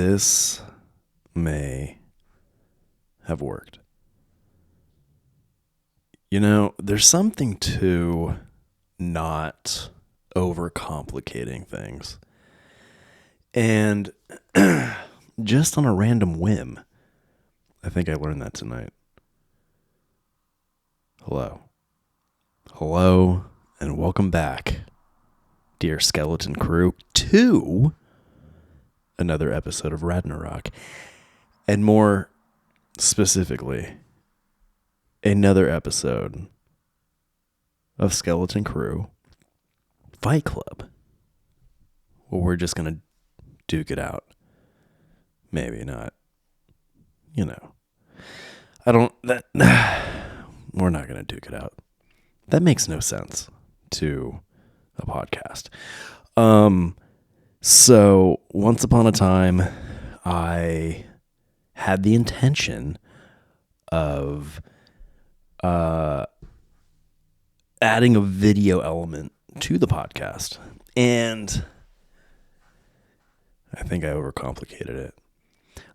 this may have worked. You know, there's something to not overcomplicating things. And just on a random whim, I think I learned that tonight. Hello, and welcome back, dear skeleton crew, to another episode of Ragnarok. And more specifically, another episode of Skeleton Crew Fight Club, where we're just going to duke it out. Maybe not. You know. We're not going to duke it out. That makes no sense to a podcast. So once upon a time, I had the intention of adding a video element to the podcast, and I think I overcomplicated it.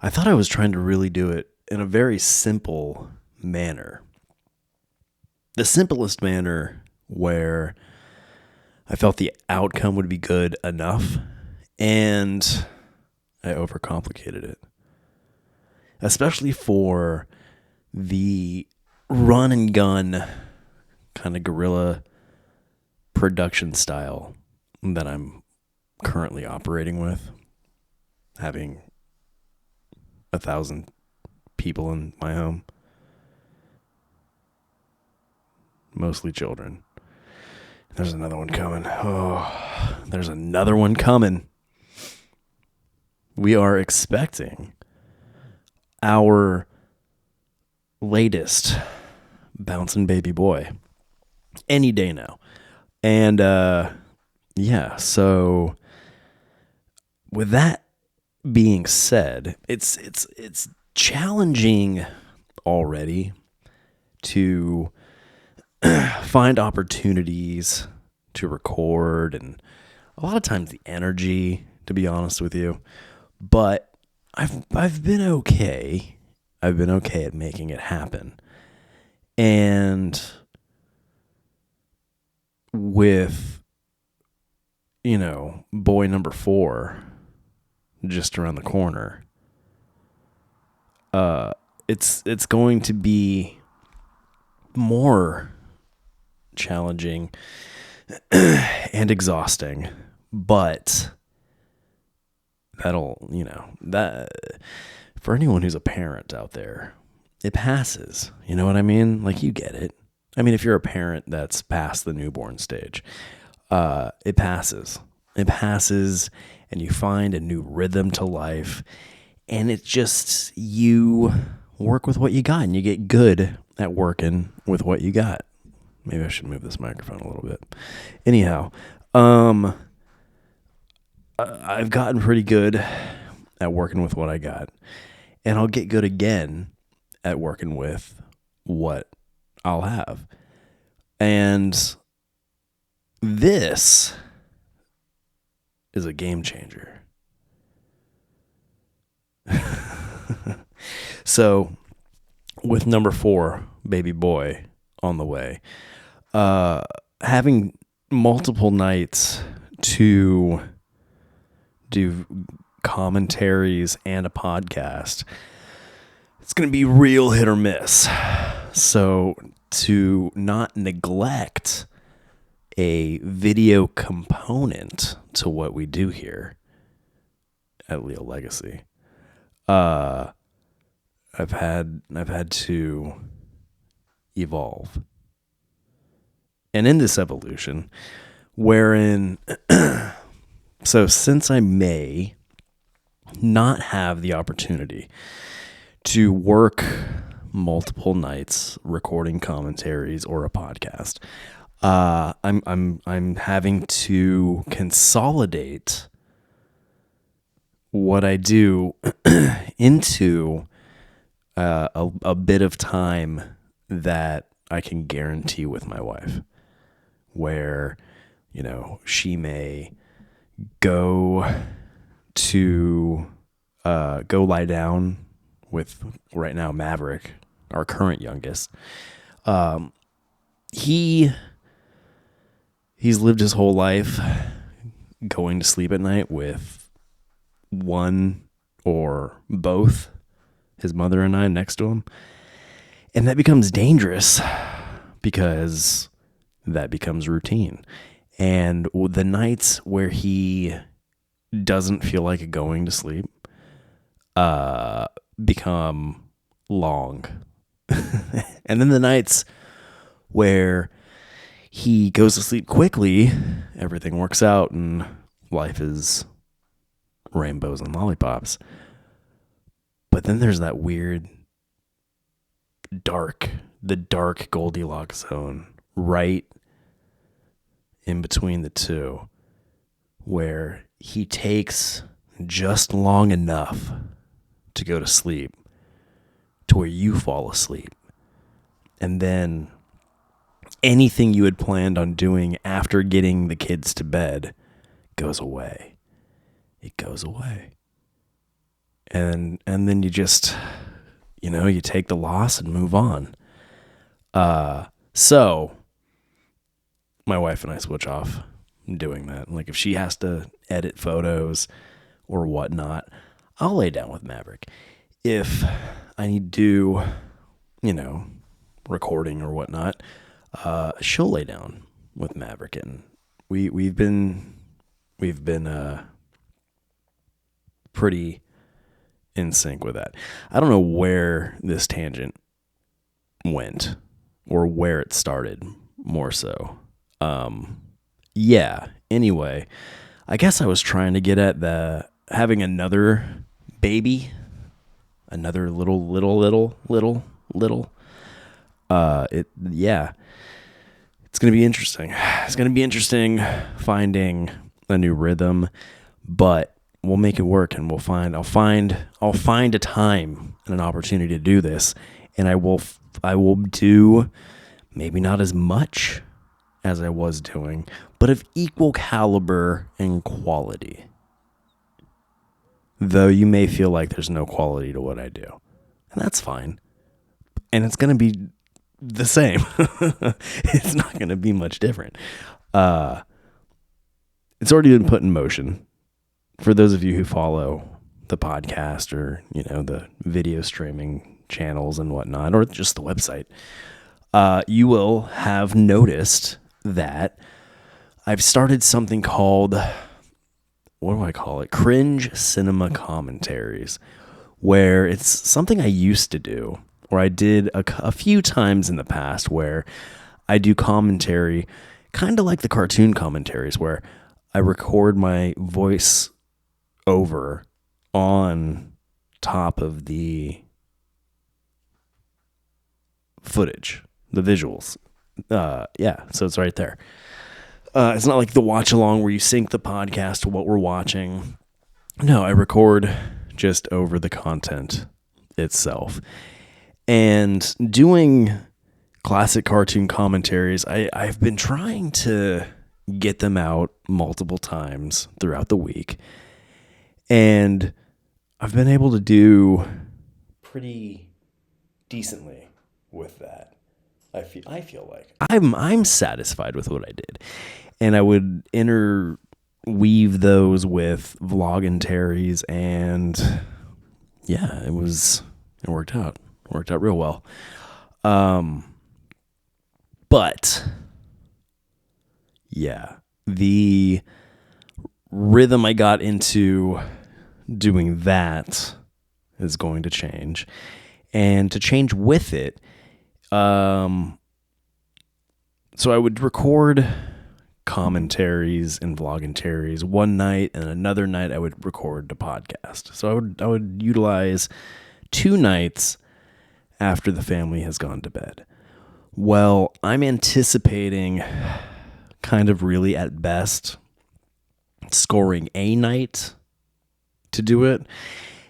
I thought I was trying to really do it in a very simple manner. The simplest manner where I felt the outcome would be good enough, and I overcomplicated it. Especially for the run and gun kind of guerrilla production style that I'm currently operating with, having 1,000 people in my home, mostly children. There's another one coming. Oh, there's another one coming. We are expecting our latest bouncing baby boy any day now. And so with that being said, it's challenging already to find opportunities to record, and a lot of times the energy, to be honest with you. But I've been okay. I've been okay at making it happen. And with, boy number 4 just around the corner, it's going to be more challenging and exhausting, but that'll, that for anyone who's a parent out there, it passes. You know what I mean? Like, you get it. I mean, if you're a parent that's past the newborn stage, it passes. It passes, and you find a new rhythm to life, and it's just, you work with what you got, and you get good at working with what you got. Maybe I should move this microphone a little bit. Anyhow, I've gotten pretty good at working with what I got, and I'll get good again at working with what I'll have. And this is a game changer. So, with number 4, baby boy, on the way, having multiple nights to do commentaries and a podcast, it's going to be real hit or miss. So to not neglect a video component to what we do here at Leal Legacy, I've had to evolve. And in this evolution, wherein so since I may not have the opportunity to work multiple nights recording commentaries or a podcast, I'm having to consolidate what I do into a bit of time that I can guarantee with my wife, where, you know, she may go to go lie down with right now Maverick, our current youngest. He's lived his whole life going to sleep at night with one or both, his mother and I, next to him. And that becomes dangerous because that becomes routine. And the nights where he doesn't feel like going to sleep become long. And then the nights where he goes to sleep quickly, everything works out and life is rainbows and lollipops. But then there's that weird the dark Goldilocks zone right in between the two, where he takes just long enough to go to sleep to where you fall asleep. And then anything you had planned on doing after getting the kids to bed goes away. It goes away. And then you just, you take the loss and move on. So my wife and I switch off doing that. Like if she has to edit photos or whatnot, I'll lay down with Maverick. If I need to do, recording or whatnot, she'll lay down with Maverick, and we've been pretty in sync with that. I don't know where this tangent went or where it started, more so. Anyway, I guess I was trying to get at having another baby, another little. It's going to be interesting. It's going to be interesting finding a new rhythm, but we'll make it work, and I'll find a time and an opportunity to do this, and I will do maybe not as much as I was doing, but of equal caliber and quality. Though you may feel like there's no quality to what I do, and that's fine. And it's going to be the same. It's not going to be much different. It's already been put in motion. For those of you who follow the podcast or, the video streaming channels and whatnot, or just the website, you will have noticed that I've started something called, what do I call it? Cringe Cinema Commentaries, where it's something I used to do, or I did a few times in the past, where I do commentary, kind of like the cartoon commentaries, where I record my voice over on top of the footage, the visuals. So it's right there. It's not like the watch along where you sync the podcast to what we're watching. No, I record just over the content itself. And doing classic cartoon commentaries, I've been trying to get them out multiple times throughout the week. And I've been able to do pretty decently with that. I feel like I'm satisfied with what I did, and I would interweave those with vlogentaries, and it worked out. It worked out real well. But the rhythm I got into doing that is going to change, and to change with it. So I would record commentaries and vlogentaries one night, and another night I would record the podcast. So I would utilize 2 nights after the family has gone to bed. Well, I'm anticipating kind of really at best scoring a night to do it.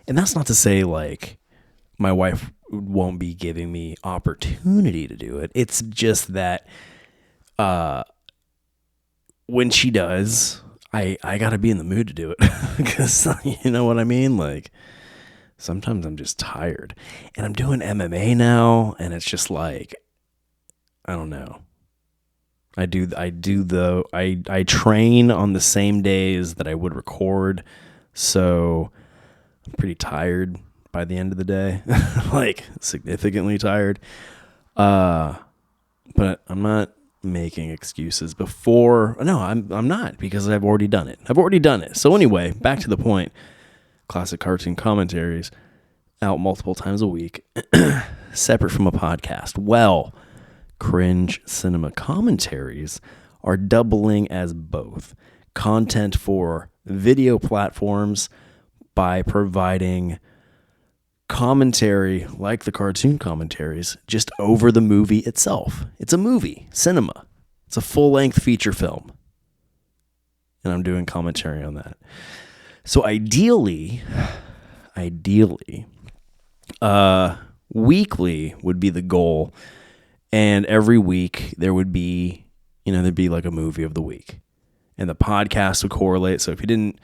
And that's not to say like my wife won't be giving me opportunity to do it. It's just that when she does, I gotta be in the mood to do it. Because you know what I mean? Like, Sometimes I'm just tired. And I'm doing MMA now, and it's just like, I don't know. I train on the same days that I would record, so I'm pretty tired by the end of the day, like significantly tired. But I'm not making excuses before. No, I'm not, because I've already done it. So anyway, back to the point. Classic cartoon commentaries out multiple times a week, separate from a podcast. Well, Cringe Cinema Commentaries are doubling as both content for video platforms by providing commentary like the cartoon commentaries just over the movie itself. It's a movie, cinema. It's a full-length feature film. And I'm doing commentary on that. So ideally, weekly would be the goal. And every week there would be, there'd be like a movie of the week. And the podcast would correlate. So if you didn't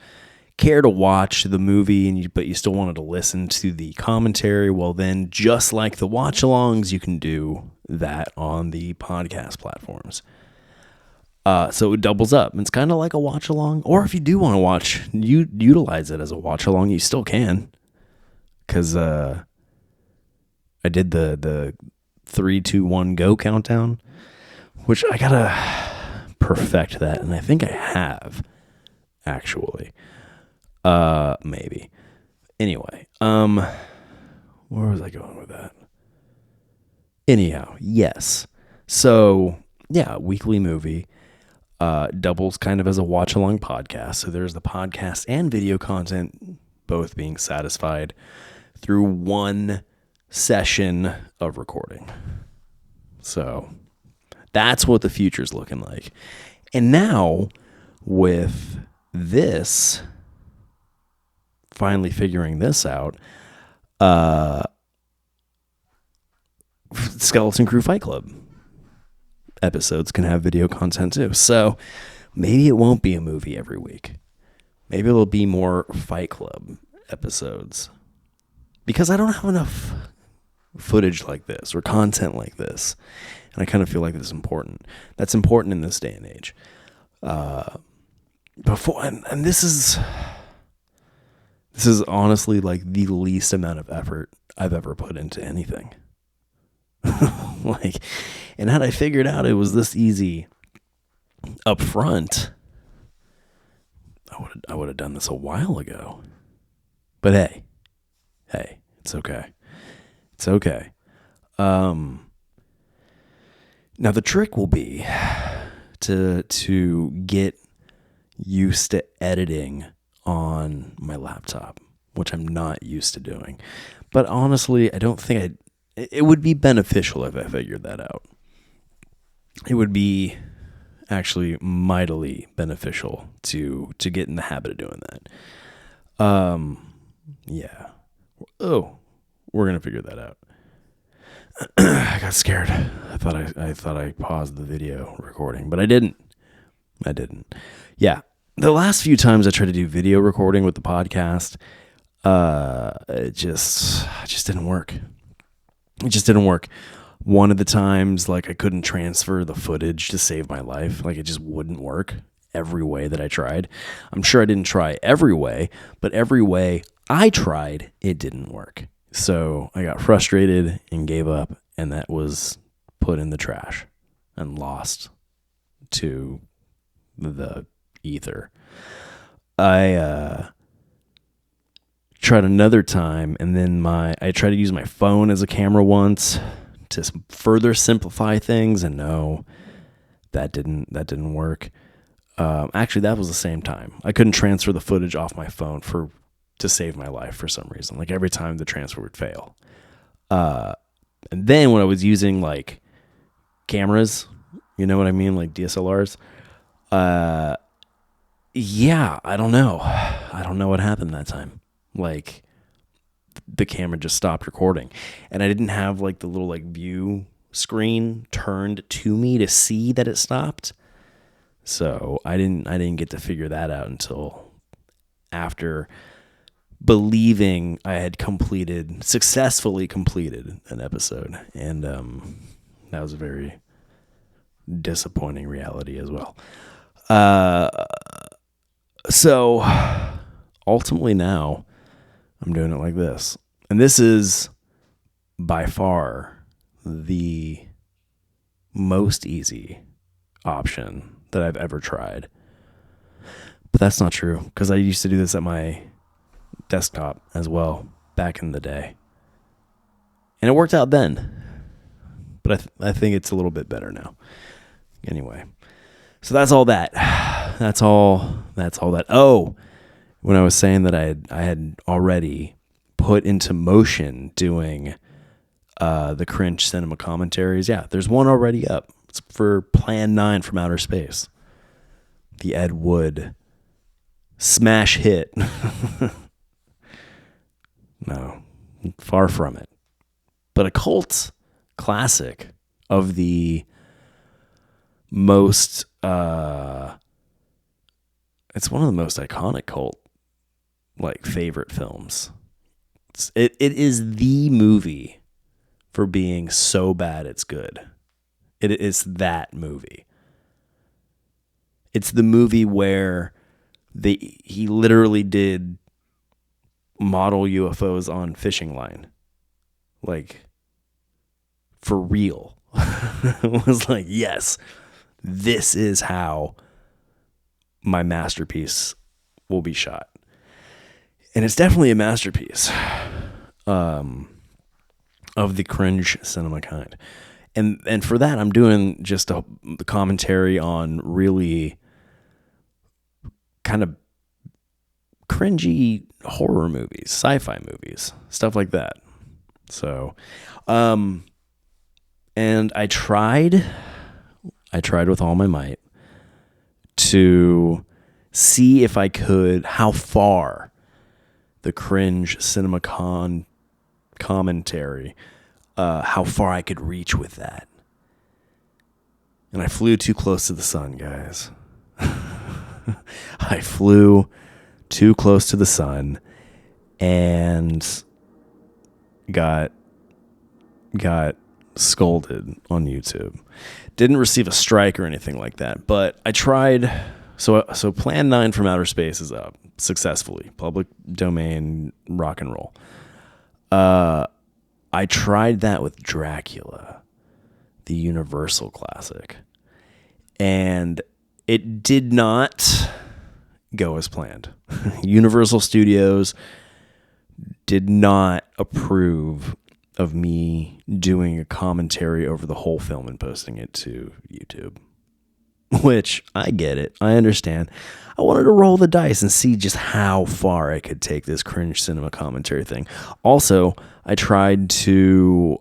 care to watch the movie but you still wanted to listen to the commentary, well then, just like the watch-alongs, you can do that on the podcast platforms. So it doubles up. It's kind of like a watch-along. Or if you do want to utilize it as a watch-along, you still can. Because I did the 3, 2, 1, go countdown, which I gotta perfect that, and I think I have, actually. Maybe. Anyway, where was I going with that? Anyhow, yes. So, yeah, weekly movie doubles kind of as a watch-along podcast. So there's the podcast and video content both being satisfied through one session of recording. So that's what the future's looking like. And now with this, finally figuring this out, Skeleton Crew Fight Club episodes can have video content too. So maybe it won't be a movie every week. Maybe it'll be more Fight Club episodes, because I don't have enough footage like this or content like this. And I kind of feel like this is important. That's important in this day and age. And this is honestly like the least amount of effort I've ever put into anything. And had I figured out it was this easy up front, I would have done this a while ago. But hey, it's okay. It's okay. Now the trick will be to get used to editing on my laptop, which I'm not used to doing. But honestly, I don't think it would be beneficial if I figured that out. It would be actually mightily beneficial to get in the habit of doing that. Yeah. Oh, we're gonna figure that out. I got scared. I thought I paused the video recording, but I didn't. Yeah. The last few times I tried to do video recording with the podcast, it just didn't work. It just didn't work. One of the times, like, I couldn't transfer the footage to save my life. Like, it just wouldn't work every way that I tried. I'm sure I didn't try every way, but every way I tried, it didn't work. So I got frustrated and gave up, and that was put in the trash and lost to the ether. I tried another time, and then I tried to use my phone as a camera once to further simplify things, and no, that didn't work. Actually, that was the same time. I couldn't transfer the footage off my phone to save my life for some reason. Like, every time the transfer would fail. And then when I was using like cameras, you know what I mean, like DSLRs. Yeah, I don't know. I don't know what happened that time. Like, the camera just stopped recording, and I didn't have like the little like view screen turned to me to see that it stopped. So I didn't get to figure that out until after believing I had successfully completed an episode. And that was a very disappointing reality as well. So ultimately now I'm doing it like this. And this is by far the most easy option that I've ever tried. But that's not true, because I used to do this at my desktop as well back in the day. And it worked out then. But I think it's a little bit better now. Anyway. So that's all that. That's all that. Oh, when I was saying that I had already put into motion doing the cringe cinema commentaries. Yeah, there's one already up. It's for Plan 9 from Outer Space. The Ed Wood smash hit. No, far from it. But a cult classic of the most, it's one of the most iconic cult favorite films. It is the movie for being so bad it's good. It is that movie. It's the movie where he literally did model UFOs on fishing line. For real. It was like, yes, this is how my masterpiece will be shot. And it's definitely a masterpiece of the cringe cinema kind. And for that, I'm doing just the commentary on really kind of cringy horror movies, sci-fi movies, stuff like that. So, and I tried with all my might to see if I could, how far the cringe cinema commentary, how far I could reach with that. And I flew too close to the sun, guys. I flew too close to the sun and got scolded on YouTube. Didn't receive a strike or anything like that, but I tried. So Plan 9 from Outer Space is up successfully. Public domain rock and roll. I tried that with Dracula, the Universal classic, and it did not go as planned. Universal Studios did not approve of me doing a commentary over the whole film and posting it to YouTube. Which, I get it. I understand. I wanted to roll the dice and see just how far I could take this cringe cinema commentary thing. Also, I tried to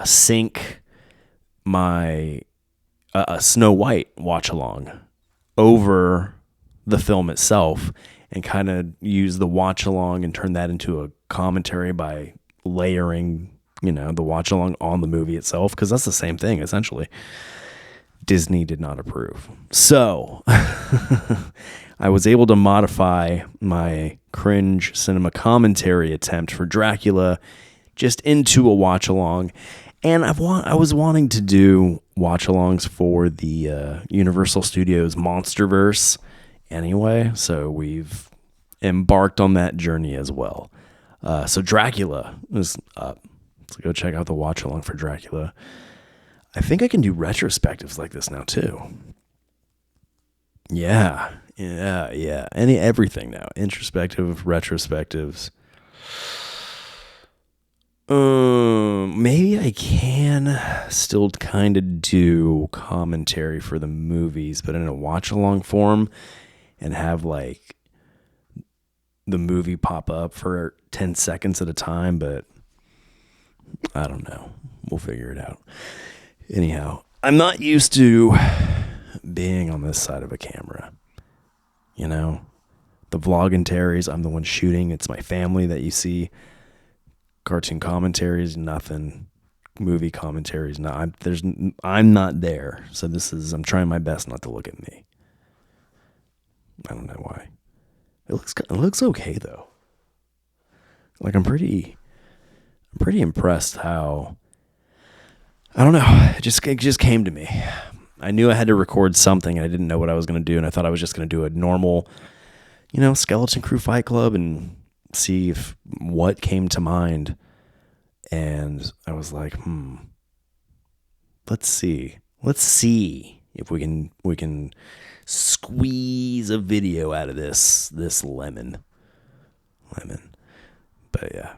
sync my Snow White watch-along over the film itself and kind of use the watch-along and turn that into a commentary by layering, the watch-along on the movie itself, because that's the same thing, essentially. Disney did not approve. So I was able to modify my cringe cinema commentary attempt for Dracula just into a watch-along. And I was wanting to do watch-alongs for the Universal Studios Monsterverse anyway, so we've embarked on that journey as well. So Dracula is up. So go check out the watch-along for Dracula. I think I can do retrospectives like this now too. Yeah. Everything now. Introspective, retrospectives. Maybe I can still kind of do commentary for the movies, but in a watch-along form, and have the movie pop up for 10 seconds at a time, but I don't know. We'll figure it out. Anyhow, I'm not used to being on this side of a camera. The vlogentaries, I'm the one shooting. It's my family that you see. Cartoon commentaries, nothing. Movie commentaries, no. I'm not there. So I'm trying my best not to look at me. I don't know why. It looks okay though. Like I'm pretty impressed how, I don't know, it just came to me. I knew I had to record something and I didn't know what I was going to do, and I thought I was just going to do a normal, Skeleton Crew Fight Club and see if what came to mind. And I was like, let's see if we can squeeze a video out of this lemon. But yeah.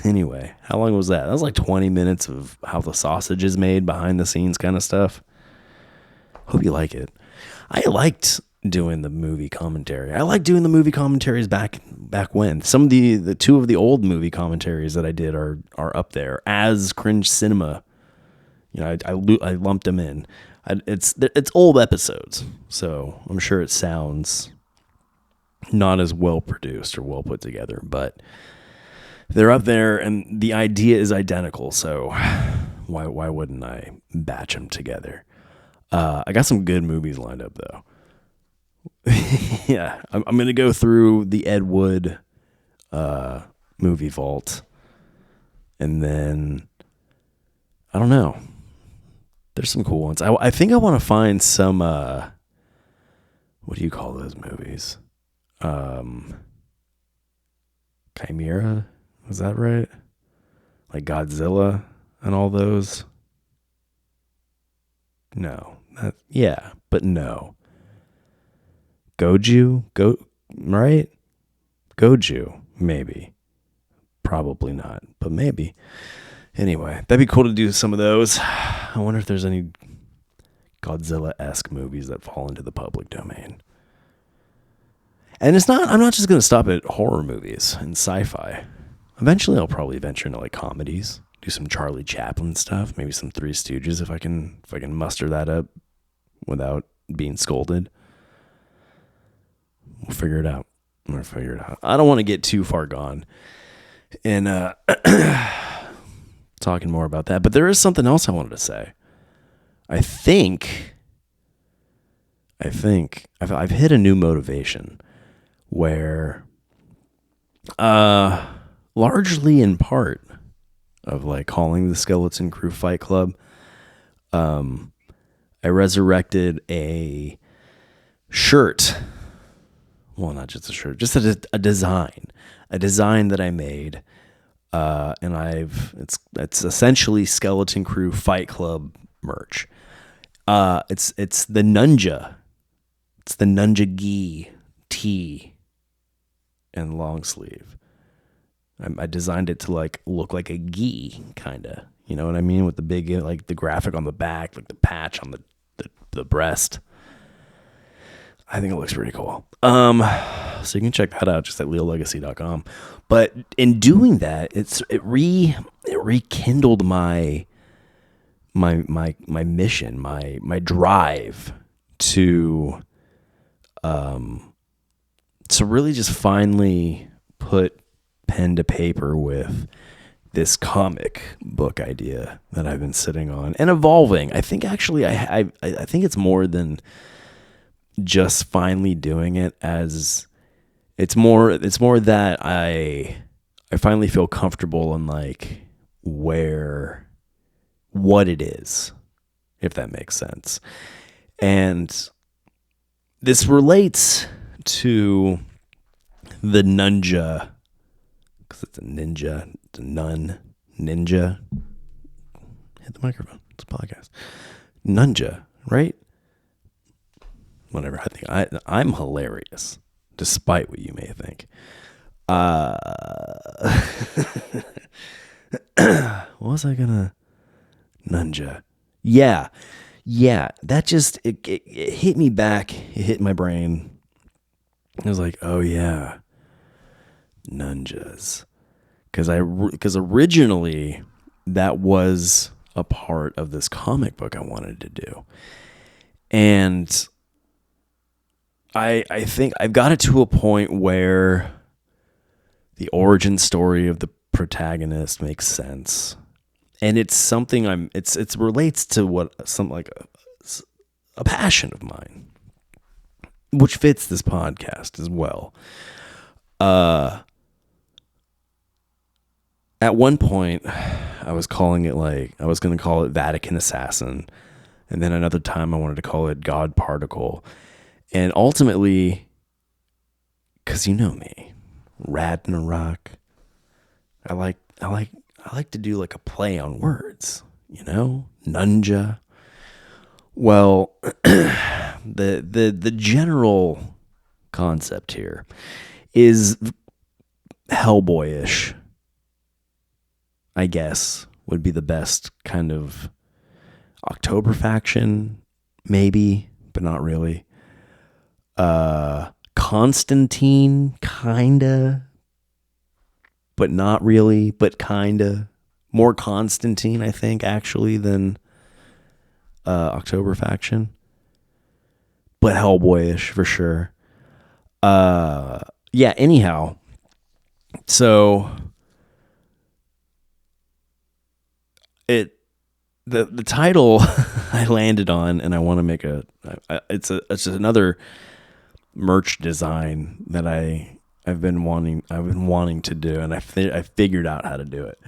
Anyway, how long was that? That was like 20 minutes of how the sausage is made, behind the scenes kind of stuff. Hope you like it. I liked doing the movie commentary. I like doing the movie commentaries back when. Some of the two of the old movie commentaries that I did are up there as cringe cinema. I lumped them in. It's old episodes, so I'm sure it sounds not as well produced or well put together, but they're up there and the idea is identical. So why wouldn't I batch them together? I got some good movies lined up though. Yeah, I'm going to go through the Ed Wood movie vault, and then I don't know. There's some cool ones. I think I want to find some. What do you call those movies? Chimera, was that right? Like Godzilla and all those. No, but no. Right? Goju, maybe. Probably not, but maybe. Anyway, that'd be cool to do some of those. I wonder if there's any Godzilla-esque movies that fall into the public domain. And I'm not just going to stop at horror movies and sci-fi. Eventually, I'll probably venture into like comedies, do some Charlie Chaplin stuff, maybe some Three Stooges if I can muster that up without being scolded. We'll figure it out. I'm going to figure it out. I don't want to get too far gone in talking more about that, but there is something else I wanted to say. I think I've hit a new motivation where, largely in part of like calling the Skeleton Crew Fight Club, I resurrected a shirt. Well, not just a shirt, just a design that I made. And it's essentially Skeleton Crew Fight Club merch. It's the Nunja. It's the Nunja gi tee and long sleeve. I designed it to like look like a gi, kind of. You know what I mean? With the big, like the graphic on the back, like the patch on the breast. I think it looks pretty cool. So you can check that out just at leallegacy.com. But in doing that, it rekindled my mission, my drive to really just finally put pen to paper with this comic book idea that I've been sitting on and evolving. I think actually I think it's more than just finally doing it, as it's more that I finally feel comfortable in like what it is, if that makes sense. And this relates to the Nunja, because it's a ninja, it's a ninja. Hit the microphone. It's a podcast. Nunja, right? Whatever. I think I'm hilarious, despite what you may think. What was I gonna? Nunja. Yeah. That just it hit me back. It hit my brain. I was like, oh yeah, Nunjas, because originally that was a part of this comic book I wanted to do, and I think I've got it to a point where the origin story of the protagonist makes sense, and it's something it relates to what something like a passion of mine, which fits this podcast as well. At one point, I was calling it I was going to call it Vatican Assassin. And then another time I wanted to call it God Particle. And ultimately, because you know me, Ragnarok, I like to do like a play on words, Nunja. Well, the general concept here is Hellboyish, I guess, would be the best kind of October faction, maybe, but not really. Constantine, kinda, but not really, but kinda. More Constantine, I think, actually, than October faction. But Hellboyish, for sure. Yeah, anyhow. So, the title I landed on, and I want to make it's another merch design that I've been wanting to do, and I figured out how to do it.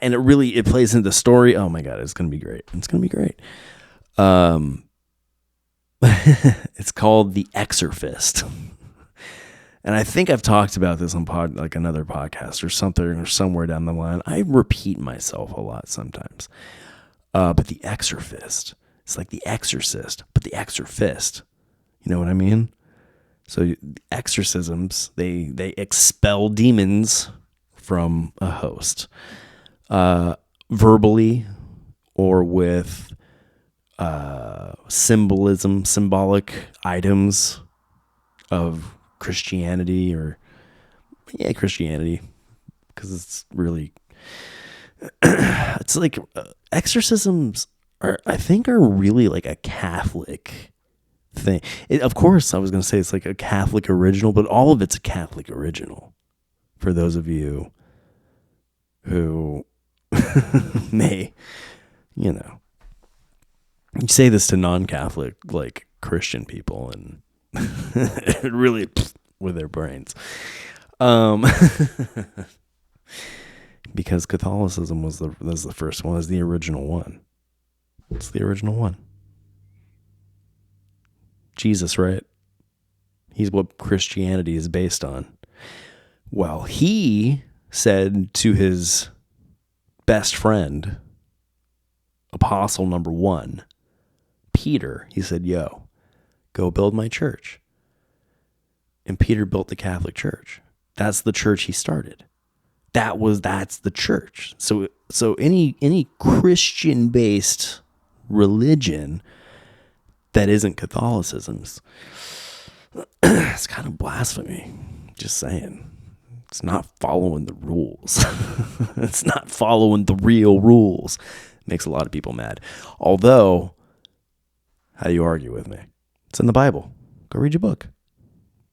And it plays into the story. Oh my God, it's going to be great. It's going to be great. It's called The Exorcist. And I think I've talked about this on another podcast or something, or somewhere down the line. I repeat myself a lot sometimes. But The Exorcist, it's like The Exorcist, but The Exorcist. You know what I mean? So exorcisms, they expel demons from a host, verbally or with symbolic items of Christianity, Christianity, because it's really, it's like exorcisms I think are really like a Catholic thing. Of course, I was going to say it's like a Catholic original, but all of it's a Catholic original. For those of you who may, you say this to non-Catholic, like Christian people, and it really with their brains. Because Catholicism was the first one, is the original one. It's the original one. Jesus, right? He's what Christianity is based on. Well, he said to his best friend, apostle number 1, Peter, he said, "Yo, go build my church." And Peter built the Catholic Church. That's the church he started. That's the church. So any Christian-based religion that isn't Catholicism's, it's kind of blasphemy. Just saying. It's not following the rules. It's not following the real rules. Makes a lot of people mad. Although, how do you argue with me? It's in the Bible. Go read your book.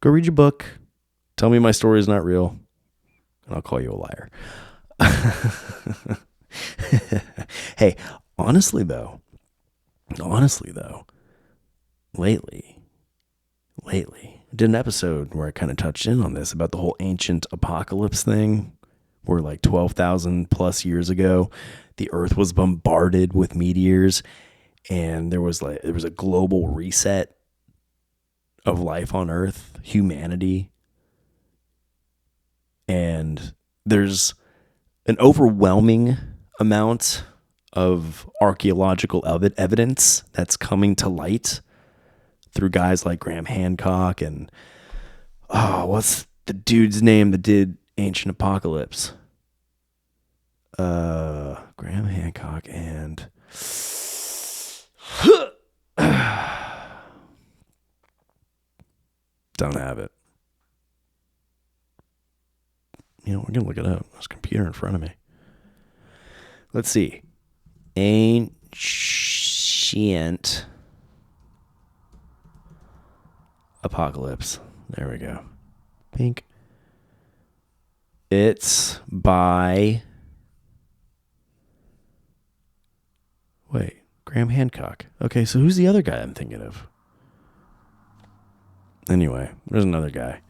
Go read your book. Tell me my story is not real, and I'll call you a liar. Hey, honestly though, lately, I did an episode where I kind of touched in on this about the whole ancient apocalypse thing, where like 12,000 plus years ago, the earth was bombarded with meteors, and there was a global reset of life on earth, humanity. And there's an overwhelming amount of archaeological evidence that's coming to light through guys like Graham Hancock and, what's the dude's name that did Ancient Apocalypse? Graham Hancock and don't have it. We're going to look it up. There's a computer in front of me. Let's see. Ancient Apocalypse. There we go. Pink. It's by... Wait. Graham Hancock. Okay, so who's the other guy I'm thinking of? Anyway, there's another guy.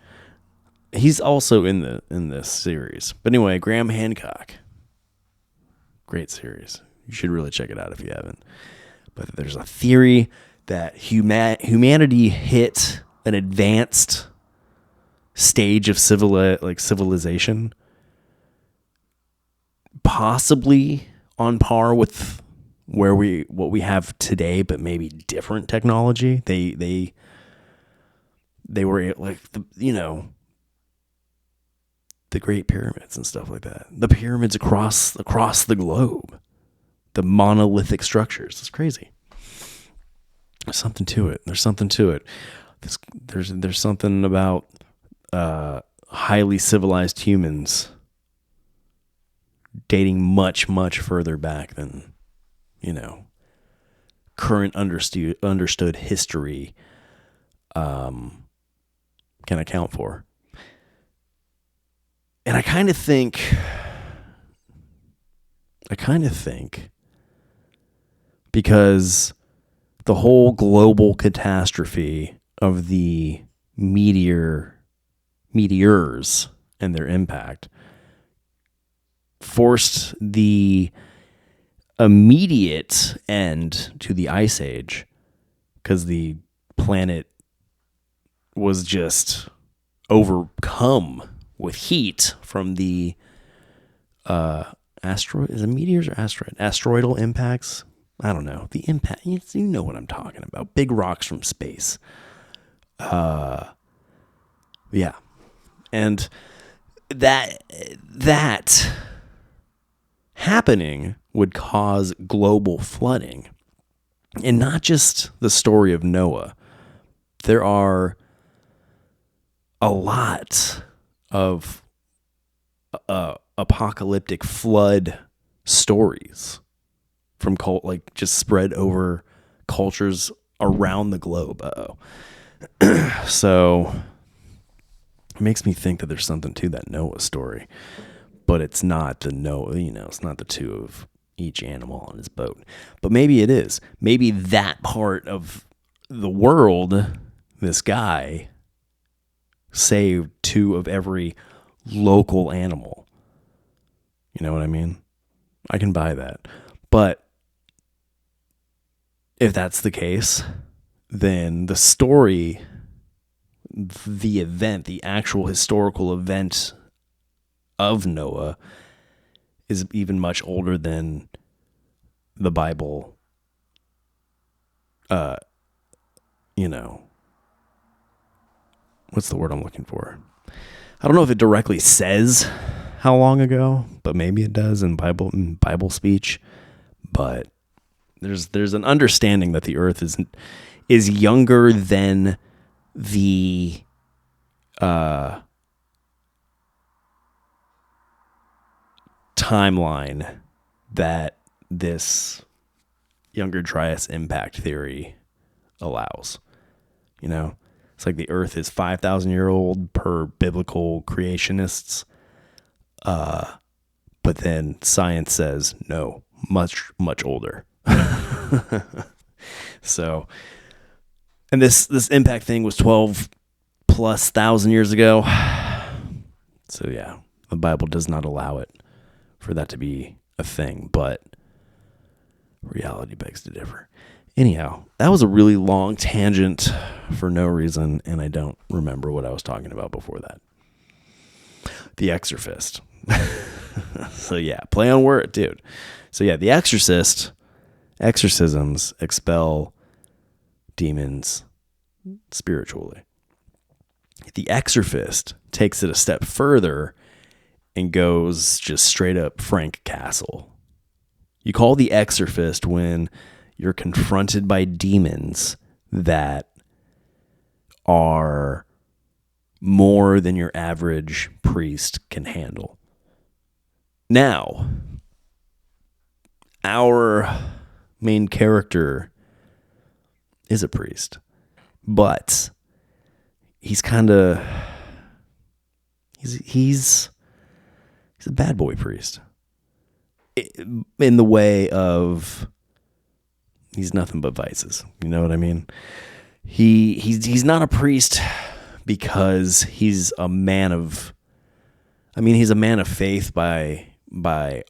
He's also in this series. But anyway, Graham Hancock. Great series. You should really check it out if you haven't. But there's a theory that humanity hit an advanced stage of civilization, possibly on par with what we have today, but maybe different technology. They were like the Great Pyramids and stuff like that. The pyramids across the globe, the monolithic structures. It's crazy. There's something to it. There's something about highly civilized humans dating much, much further back than, current understood history can account for. And I kind of think because the whole global catastrophe of the meteors and their impact forced the immediate end to the Ice Age, because the planet was just overcome with heat from the asteroidal impacts. I don't know. The impact, you know what I'm talking about. Big rocks from space. Yeah. And that happening would cause global flooding. And not just the story of Noah. There are a lot of apocalyptic flood stories from just spread over cultures around the globe. So it makes me think that there's something to that Noah story, but it's not the Noah, it's not the two of each animal on his boat, but maybe it is. Maybe that part of the world, this guy saved two of every local animal. You know what I mean? I can buy that. But if that's the case, then the story, the event, the actual historical event of Noah is even much older than the Bible, what's the word I'm looking for? I don't know if it directly says how long ago, but maybe it does in Bible speech. But there's an understanding that the earth is younger than the timeline that this Younger Dryas impact theory allows. It's like the earth is 5,000 year old per biblical creationists. But then science says no, much, much older. So, and this impact thing was 12 plus thousand years ago. So yeah, the Bible does not allow it for that to be a thing, but reality begs to differ. Anyhow, that was a really long tangent for no reason, and I don't remember what I was talking about before that. The Exorcist. So yeah, play on word, dude. So yeah, The Exorcist, exorcisms expel demons spiritually. The Exorcist takes it a step further and goes just straight up Frank Castle. You call the Exorcist when you're confronted by demons that are more than your average priest can handle. Now, our main character is a priest, but he's a bad boy priest in the way of he's nothing but vices. You know what I mean? He's not a priest because he's a man of, he's a man of faith by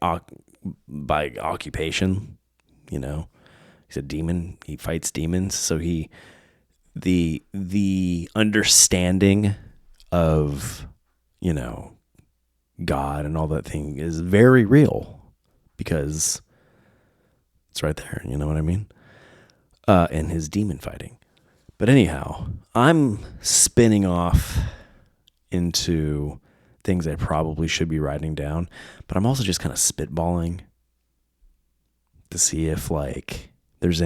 occupation, you know. He's a demon. He fights demons. So the understanding of, you know, God and all that thing is very real because it's right there. You know what I mean? And his demon fighting. But anyhow, I'm spinning off into things I probably should be writing down, but I'm also just kind of spitballing to see if there's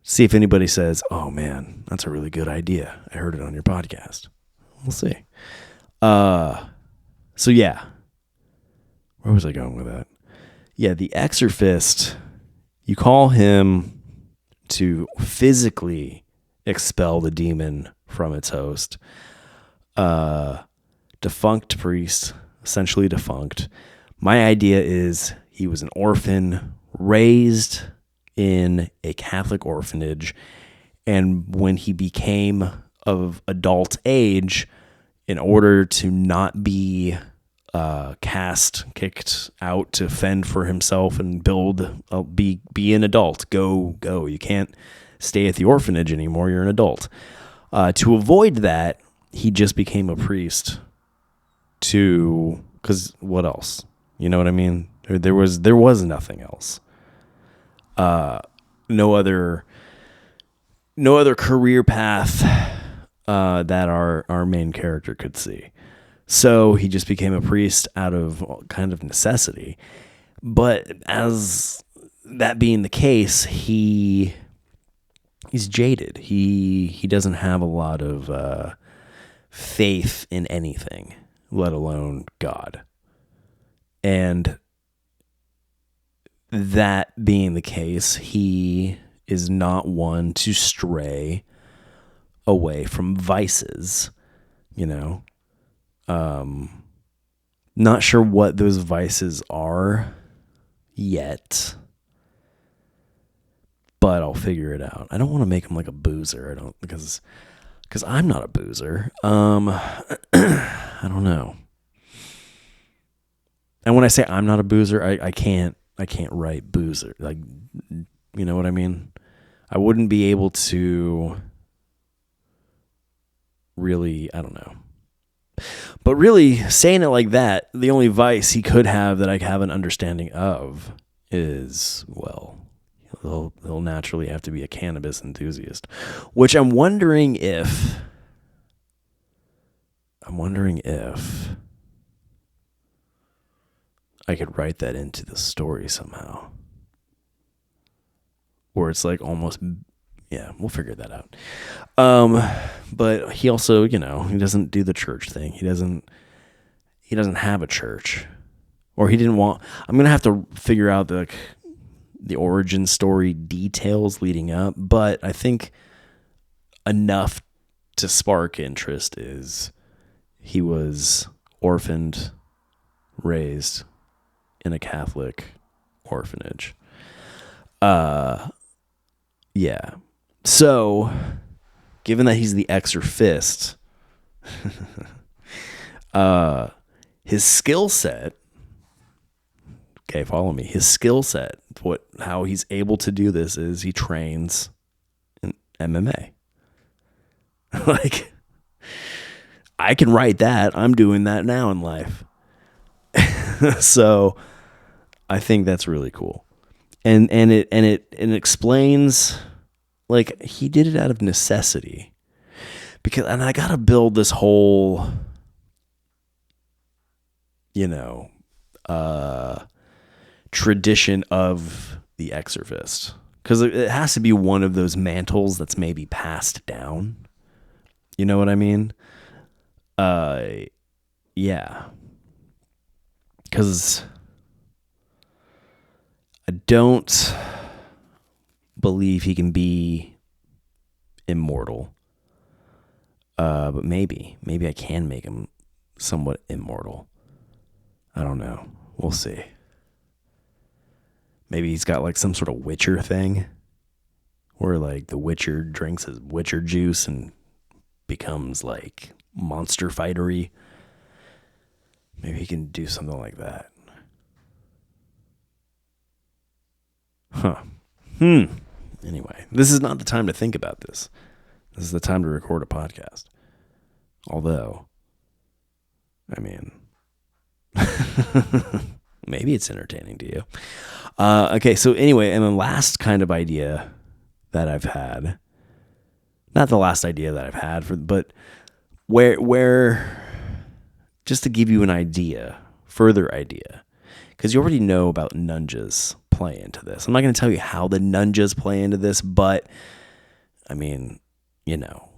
see if anybody says, "Oh man, that's a really good idea. I heard it on your podcast." We'll see. So yeah, where was I going with that? Yeah, the exorcist, you call him to physically expel the demon from its host. Defunct priest, essentially defunct. My idea is he was an orphan raised in a Catholic orphanage, and when he became of adult age, in order to not be kicked out to fend for himself and be an adult, go. You can't stay at the orphanage anymore. You're an adult. To avoid that, he just became a priest. Because what else? You know what I mean? There was nothing else. No other career path that our main character could see. So he just became a priest out of kind of necessity. But as that being the case, he's jaded. He doesn't have a lot of faith in anything, let alone God. And that being the case, he is not one to stray away from vices, you know. Not sure what those vices are yet, but I'll figure it out. I don't want to make him like a boozer. Because I'm not a boozer. I don't know. And when I say I'm not a boozer, I can't write boozer. Like, you know what I mean? I wouldn't be able to really, I don't know. But really, saying it like that, the only vice he could have that I have an understanding of is, well, he'll naturally have to be a cannabis enthusiast, which I'm wondering if I could write that into the story somehow. Or it's like almost, yeah, we'll figure that out. But he also, you know, he doesn't do the church thing. He doesn't have a church. Or he didn't want, I'm going to have to figure out the origin story details leading up. But I think enough to spark interest is he was orphaned, raised in a Catholic orphanage. Yeah. So, given that he's the exorcist, his skill set, okay, follow me. His skill set, how he's able to do this is he trains in MMA. Like, I can write that. I'm doing that now in life. So, I think that's really cool. And it explains, like, he did it out of necessity. And I gotta build this whole, you know, tradition of the exorcist, because it has to be one of those mantles that's maybe passed down. You know what I mean? Yeah. Because I don't believe he can be immortal. But maybe I can make him somewhat immortal. I don't know. We'll see. Maybe he's got like some sort of Witcher thing Or like the Witcher drinks his Witcher juice and becomes like monster fightery. Maybe he can do something like that. Huh. Anyway, this is not the time to think about this. This is the time to record a podcast. Although, I mean, maybe it's entertaining to you. Okay, so anyway, and the last kind of idea that I've had, not the last idea that I've had, but where, just to give you an idea, further idea, because you already know about Nunja's play into this. I'm not going to tell you how the Nunjas play into this, but, I mean, you know,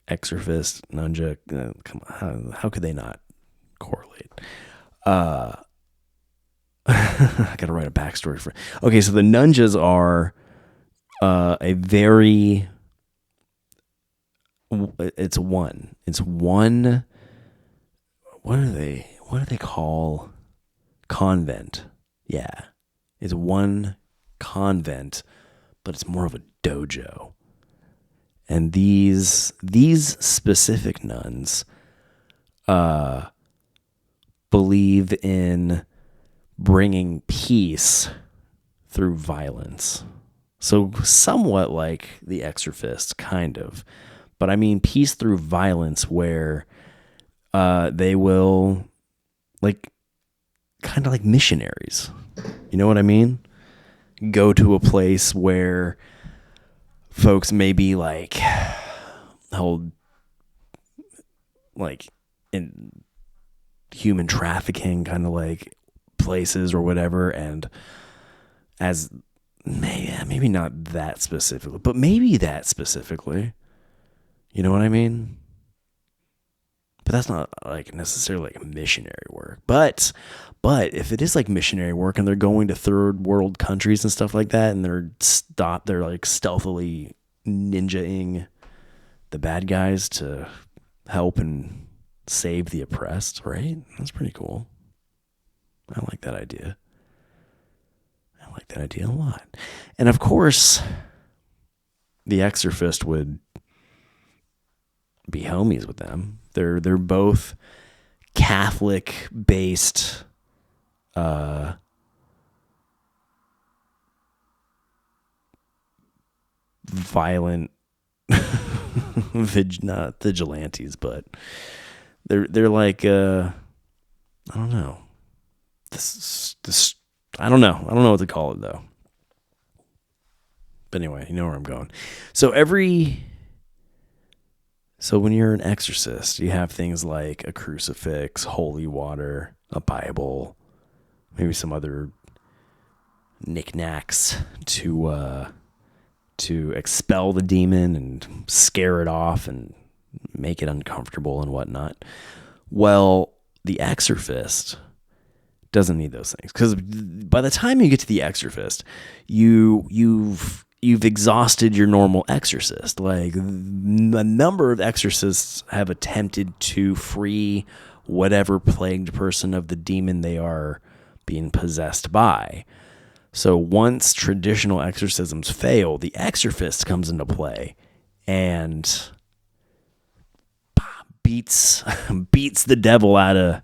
Exorcist, Nunja, come on, how could they not correlate? I got to write a backstory for. Okay, so the Nunjas are a very. It's one. What do they call convent? Yeah, it's one convent, but it's more of a dojo. And these specific nuns believe in bringing peace through violence. So somewhat like the Exorcist, kind of. But I mean peace through violence where they will, like, kind of like missionaries. You know what I mean? Go to a place where folks may be like held like in human trafficking kind of like places or whatever, and as maybe not that specifically, but maybe that specifically, you know what I mean? But that's not like necessarily like missionary work. But if it is like missionary work and they're going to third world countries and stuff like that, and they're like stealthily ninja-ing the bad guys to help and save the oppressed, right? That's pretty cool. I like that idea. I like that idea a lot. And of course, the Exorcist would be homies with them. They're both Catholic-based violent not vigilantes, but they're like I don't know. This I don't know what to call it though. But anyway, you know where I'm going. So when you're an exorcist, you have things like a crucifix, holy water, a Bible, maybe some other knickknacks to expel the demon and scare it off and make it uncomfortable and whatnot. Well, the exorcist doesn't need those things, because by the time you get to the exorcist, you've exhausted your normal exorcist. Like, a number of exorcists have attempted to free whatever plagued person of the demon they are being possessed by. So once traditional exorcisms fail, the exorcist comes into play and beats the devil out of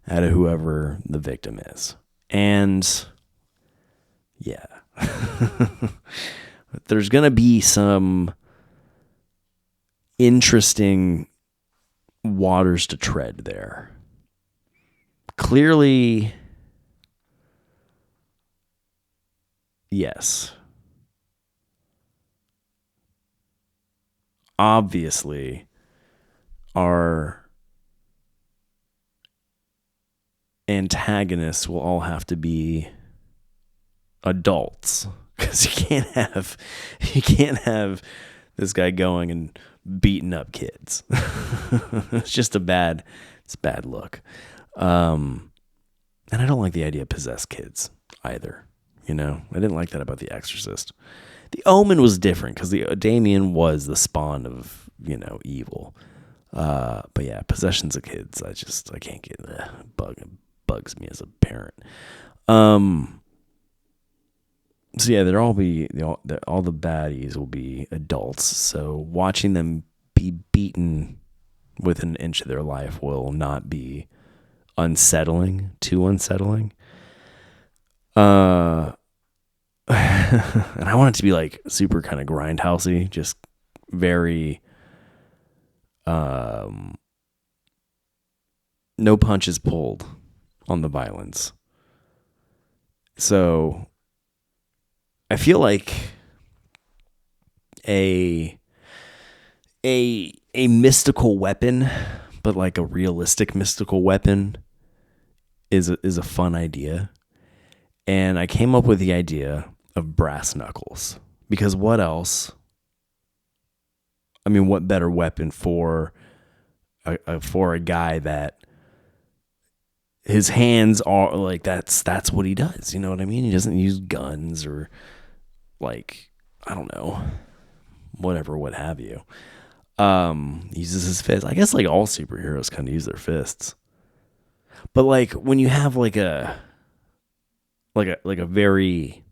whoever the victim is. And yeah. There's going to be some interesting waters to tread there. Clearly, yes. Obviously, our antagonists will all have to be adults, because you can't have this guy going and beating up kids. It's just bad look. And I don't like the idea of possessed kids either. You know, I didn't like that about The Exorcist. The Omen was different because Damien was the spawn of, evil. But yeah, possessions of kids, I can't get that. Bugs me as a parent. So yeah, all the baddies will be adults. So watching them be beaten with an inch of their life will not be too unsettling. Uh, and I want it to be like super kind of grindhousey, just very um, no punches pulled on the violence. So I feel like a a mystical weapon, but like a realistic mystical weapon is a fun idea. And I came up with the idea of brass knuckles because what else? I mean, what better weapon for for a guy that his hands are like that's what he does. You know what I mean? He doesn't use guns or like I don't know, whatever, what have you. He uses his fist. I guess like all superheroes kind of use their fists. But like when you have like a very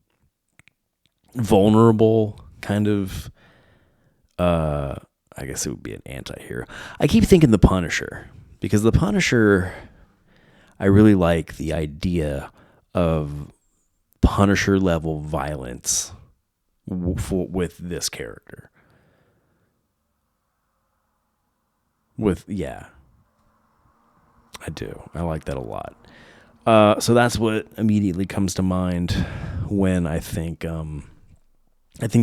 vulnerable kind of I guess it would be an anti-hero. I keep thinking the Punisher because the Punisher I really like the idea of Punisher level violence with this character. Yeah, I do. I like that a lot. So that's what immediately comes to mind when I think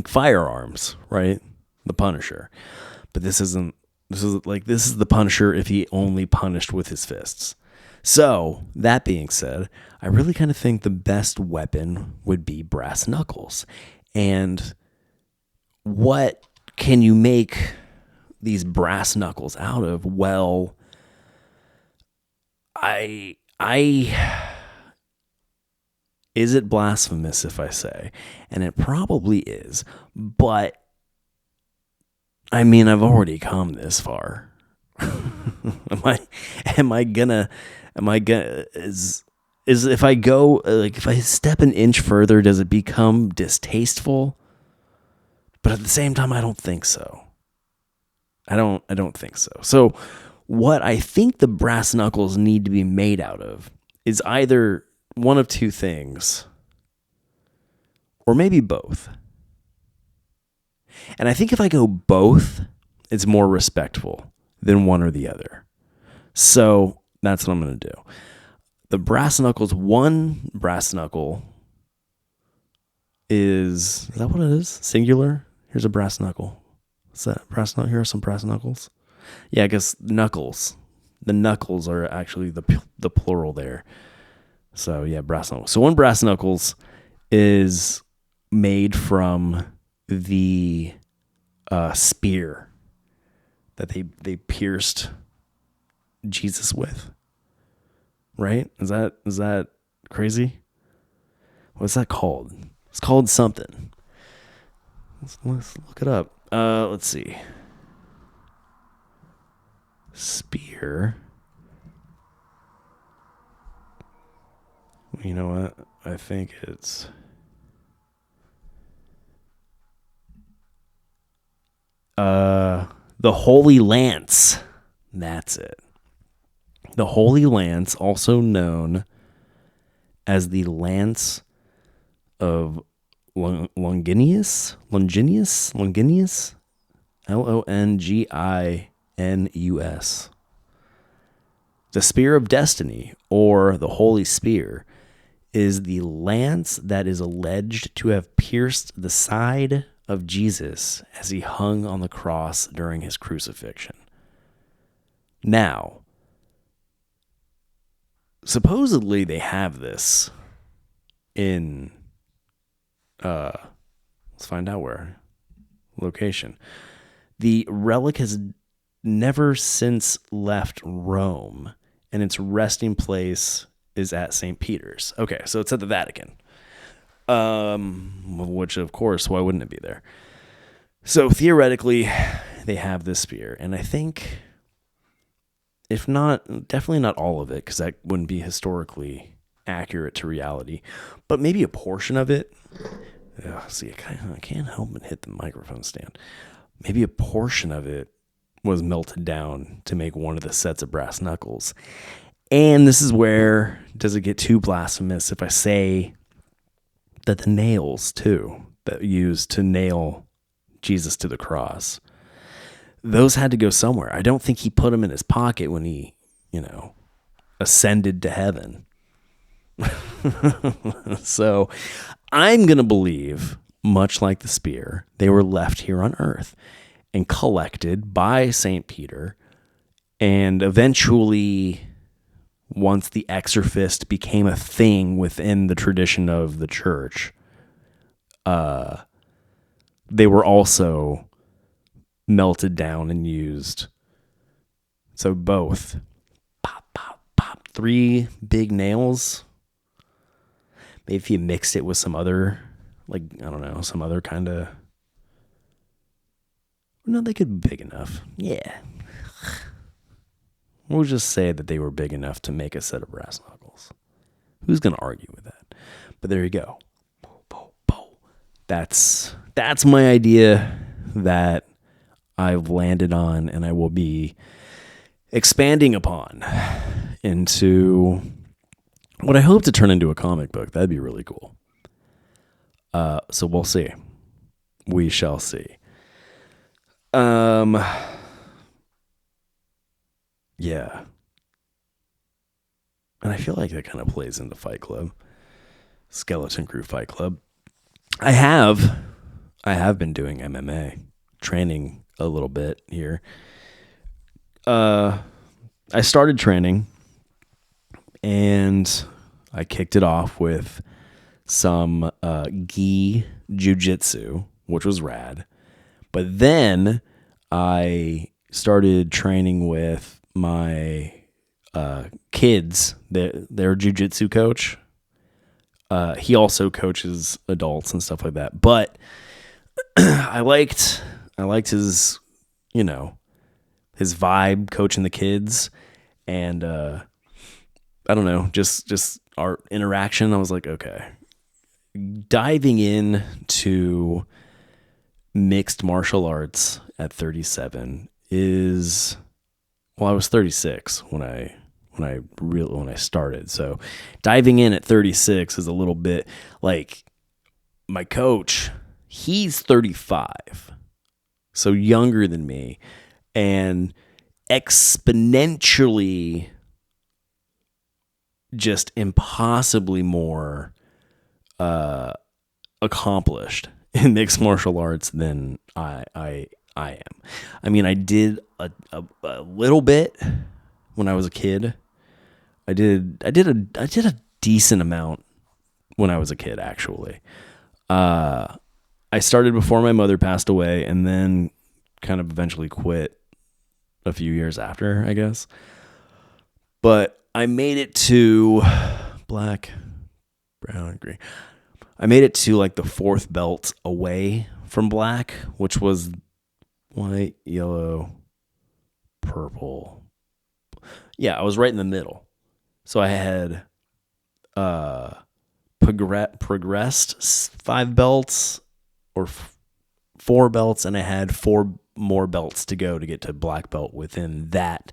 firearms, right? The Punisher. But this is the Punisher if he only punished with his fists. So, that being said, I really kind of think the best weapon would be brass knuckles. And what can you make these brass knuckles out of? Well, I is it blasphemous if I say? And it probably is. But I mean, I've already come this far. am I am I gonna is if I go like if I step an inch further, does it become distasteful? But at the same time, I don't think so. I don't think so. So what I think the brass knuckles need to be made out of is either one of two things or maybe both. And I think if I go both, it's more respectful than one or the other. So that's what I'm going to do. The brass knuckles, one brass knuckle is that what it is? Singular? Here's a brass knuckle. What's that? Brass knuckle? Here are some brass knuckles. Yeah, I guess knuckles. The knuckles are actually the plural there. So yeah, brass knuckles. So one brass knuckles is made from the spear that they pierced Jesus with. Right? Is that crazy? What's that called? It's called something. Let's look it up. Let's see. Spear. You know what? I think it's the Holy Lance. That's it. The Holy Lance, also known as the Lance of Longinus, Longinus, Longinus. The Spear of Destiny, or the Holy Spear, is the lance that is alleged to have pierced the side of Jesus as he hung on the cross during his crucifixion. Now, supposedly they have this in let's find out where location. The relic has never since left Rome, and its resting place is at St. Peter's. Okay, so it's at the Vatican. Which of course, why wouldn't it be there? So theoretically, they have this spear, and I think, if not, definitely not all of it, because that wouldn't be historically accurate to reality, but maybe a portion of it See, I can't help but hit the microphone stand. Maybe a portion of it was melted down to make one of the sets of brass knuckles. And this is where, does it get too blasphemous if I say that the nails, too, that used to nail Jesus to the cross, those had to go somewhere. I don't think he put them in his pocket when he, ascended to heaven. So I'm going to believe, much like the spear, they were left here on earth and collected by St. Peter. And eventually, once the exorcist became a thing within the tradition of the church, they were also melted down and used. So both. Pop, pop, pop. 3 big nails. Maybe if you mixed it with some other, some other kind of... No, they could be big enough. Yeah. We'll just say that they were big enough to make a set of brass knuckles. Who's going to argue with that? But there you go. That's my idea that I've landed on, and I will be expanding upon into what I hope to turn into a comic book. That'd be really cool. So we'll see. We shall see. Yeah. And I feel like that kind of plays into Fight Club. Skeleton Crew Fight Club. I have been doing MMA, training a little bit here. I started training, and I kicked it off with some gi jiu-jitsu, which was rad. But then I started training with my kids, their jiu-jitsu coach. He also coaches adults and stuff like that. But I liked his, his vibe coaching the kids, and I don't know, just our interaction. I was like, okay, diving into mixed martial arts at 37 is, well, I was 36 when I started. So diving in at 36 is a little bit like my coach. He's 35, so younger than me, and exponentially just impossibly more accomplished in mixed martial arts than I am. I mean, I did a little bit when I was a kid. I did a decent amount when I was a kid, actually. I started before my mother passed away, and then kind of eventually quit a few years after, I guess. But I made it to black, brown, green. I made it to like the 4th belt away from black, which was white, yellow, purple. Yeah, I was right in the middle. So I had progressed 5 belts or 4 belts, and I had 4 more belts to go to get to black belt within that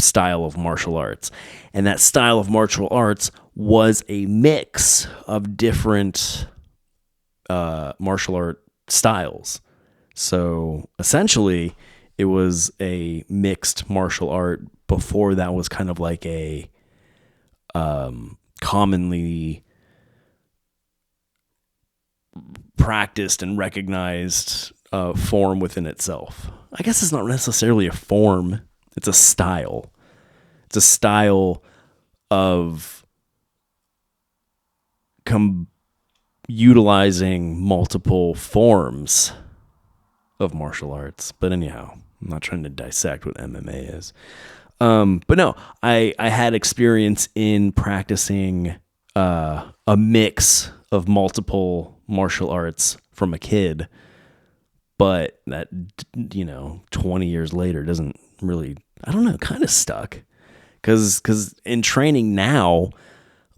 style of martial arts. And that style of martial arts was a mix of different martial art styles. So essentially, it was a mixed martial art before that was kind of like a commonly practiced and recognized form within itself. I guess it's not necessarily a form. It's a style. It's a style of utilizing multiple forms of martial arts. But anyhow, I'm not trying to dissect what MMA is. But no, I had experience in practicing a mix of multiple martial arts from a kid. But that, 20 years later doesn't really, I don't know, kind of stuck. Because in training now,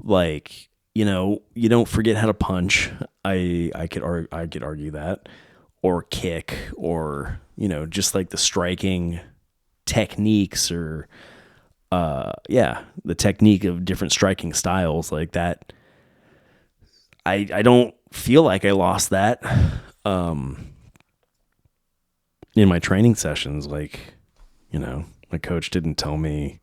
like, you don't forget how to punch. I could argue that, or kick, or just like the striking techniques, or the technique of different striking styles like that. I don't feel like I lost that in my training sessions. Like, my coach didn't tell me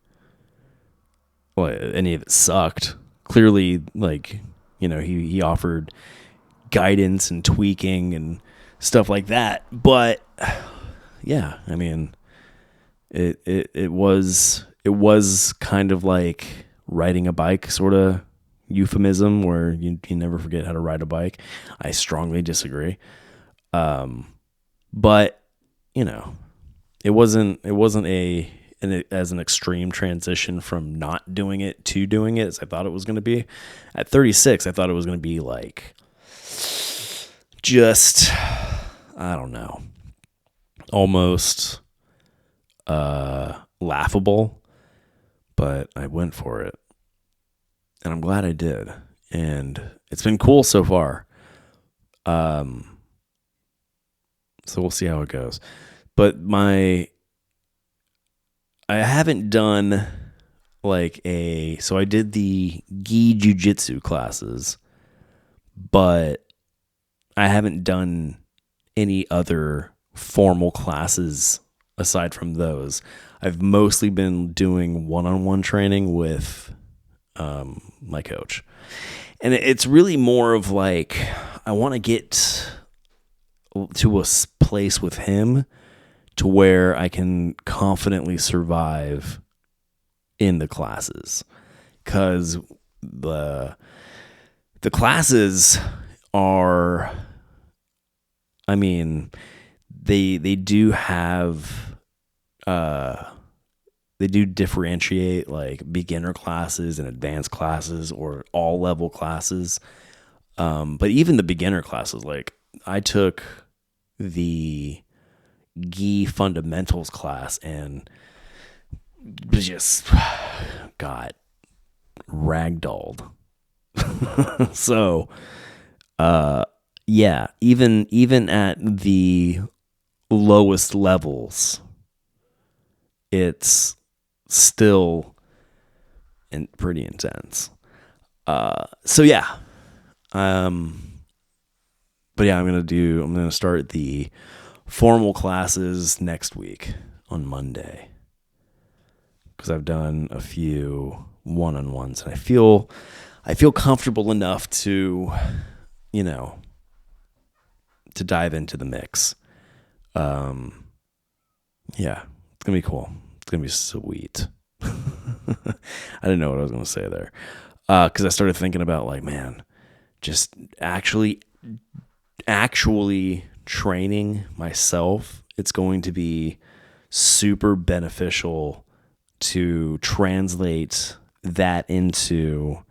any of it sucked. Clearly, like, he offered guidance and tweaking and stuff like that. But yeah, I mean, it was kind of like riding a bike, sort of euphemism, where you never forget how to ride a bike. I strongly disagree. But it wasn't as an extreme transition from not doing it to doing it as I thought it was going to be. At 36, I thought it was going to be like just, I don't know, almost laughable, but I went for it, and I'm glad I did, and it's been cool so far. So we'll see how it goes. But I haven't done so I did the gi jiu-jitsu classes, but I haven't done any other formal classes aside from those. I've mostly been doing one-on-one training with my coach. And it's really more of like, I want to get to a place with him to where I can confidently survive in the classes. Because the classes are, I mean, they do have, they do differentiate like beginner classes and advanced classes or all level classes. But even the beginner classes, like I took the gi fundamentals class and just got ragdolled. So, yeah, even at the lowest levels, it's still pretty intense. So yeah. But yeah, I'm going to start the formal classes next week on Monday, because I've done a few one-on-ones and I feel comfortable enough to, to dive into the mix. Yeah, it's going to be cool. It's going to be sweet. I didn't know what I was going to say there. Because I started thinking about like, man, just actually training myself, it's going to be super beneficial to translate that into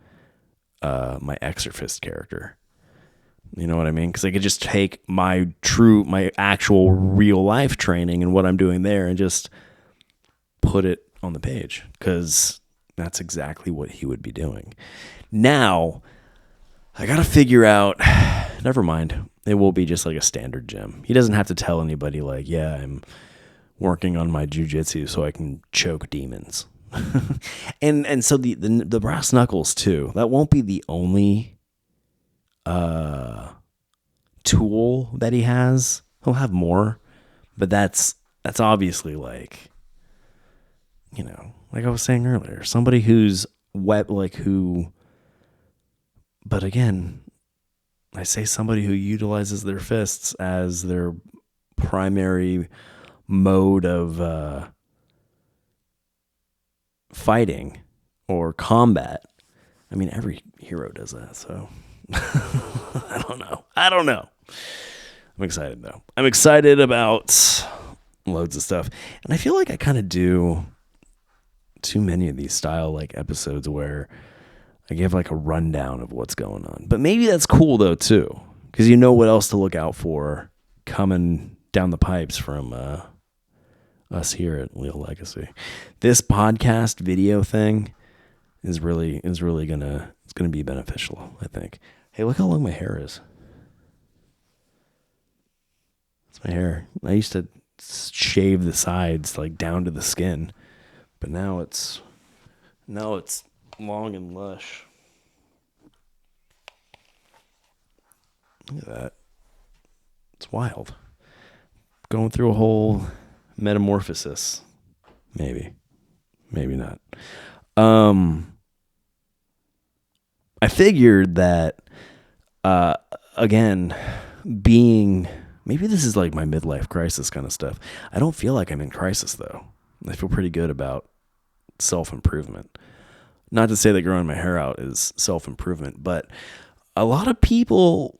my Exorcist character. You know what I mean? Because I could just take my actual real life training and what I'm doing there and just put it on the page, because that's exactly what he would be doing. Now, I got to figure out, never mind, it will be just like a standard gym. He doesn't have to tell anybody like, yeah, I'm working on my jiu-jitsu so I can choke demons. and so the brass knuckles too, that won't be the only tool that he has. He'll have more, but that's obviously like, like I was saying earlier, somebody who's but again, I say somebody who utilizes their fists as their primary mode of fighting or combat. I mean, every hero does that, so I don't know. I'm excited though. I'm excited about loads of stuff, and I feel like I kind of do too many of these style like episodes where I give like a rundown of what's going on. But maybe that's cool though too, because you know what else to look out for coming down the pipes from us here at Leal Legacy. This podcast video thing, is really gonna be beneficial, I think. Hey, look how long my hair is. It's my hair. I used to shave the sides like down to the skin, but now it's long and lush. Look at that. It's wild. Going through a whole metamorphosis. Maybe. Maybe not. I figured that again, maybe this is like my midlife crisis kind of stuff. I don't feel like I'm in crisis though. I feel pretty good about self-improvement. Not to say that growing my hair out is self-improvement, but a lot of people,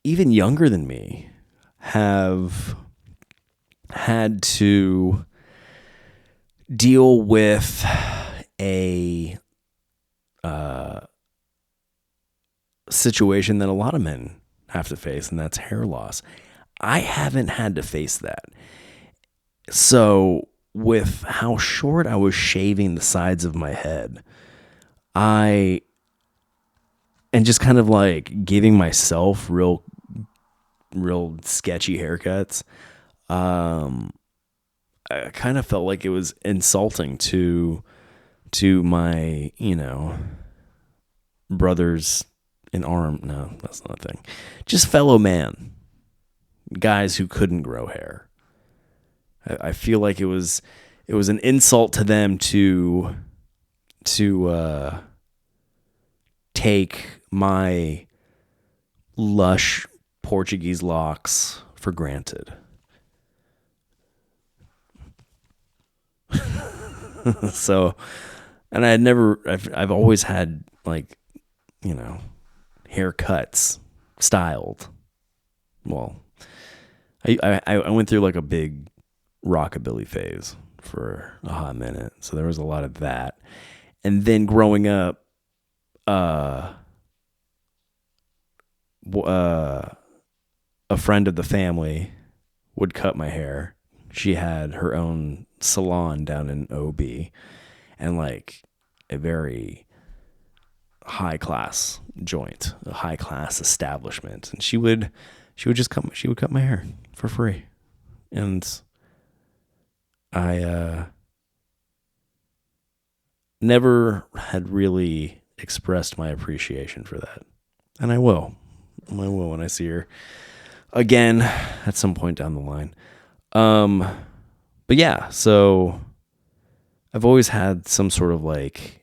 even younger than me, have had to deal with a situation that a lot of men have to face, and that's hair loss. I haven't had to face that. So with how short I was shaving the sides of my head, and just kind of like giving myself real sketchy haircuts, I kind of felt like it was insulting to my, brothers in arm. No, that's not a thing. Just fellow man, guys who couldn't grow hair. I feel like it was an insult to them to take my lush Portuguese locks for granted. So, and I've always had like, haircuts styled. Well, I went through like a big rockabilly phase for a hot minute. So there was a lot of that. And then growing up, a friend of the family would cut my hair. She had her own salon down in OB, and like a very high class joint, a high class establishment. And she would cut my hair for free. And I never had really expressed my appreciation for that. And I will when I see her again at some point down the line. But yeah, so I've always had some sort of like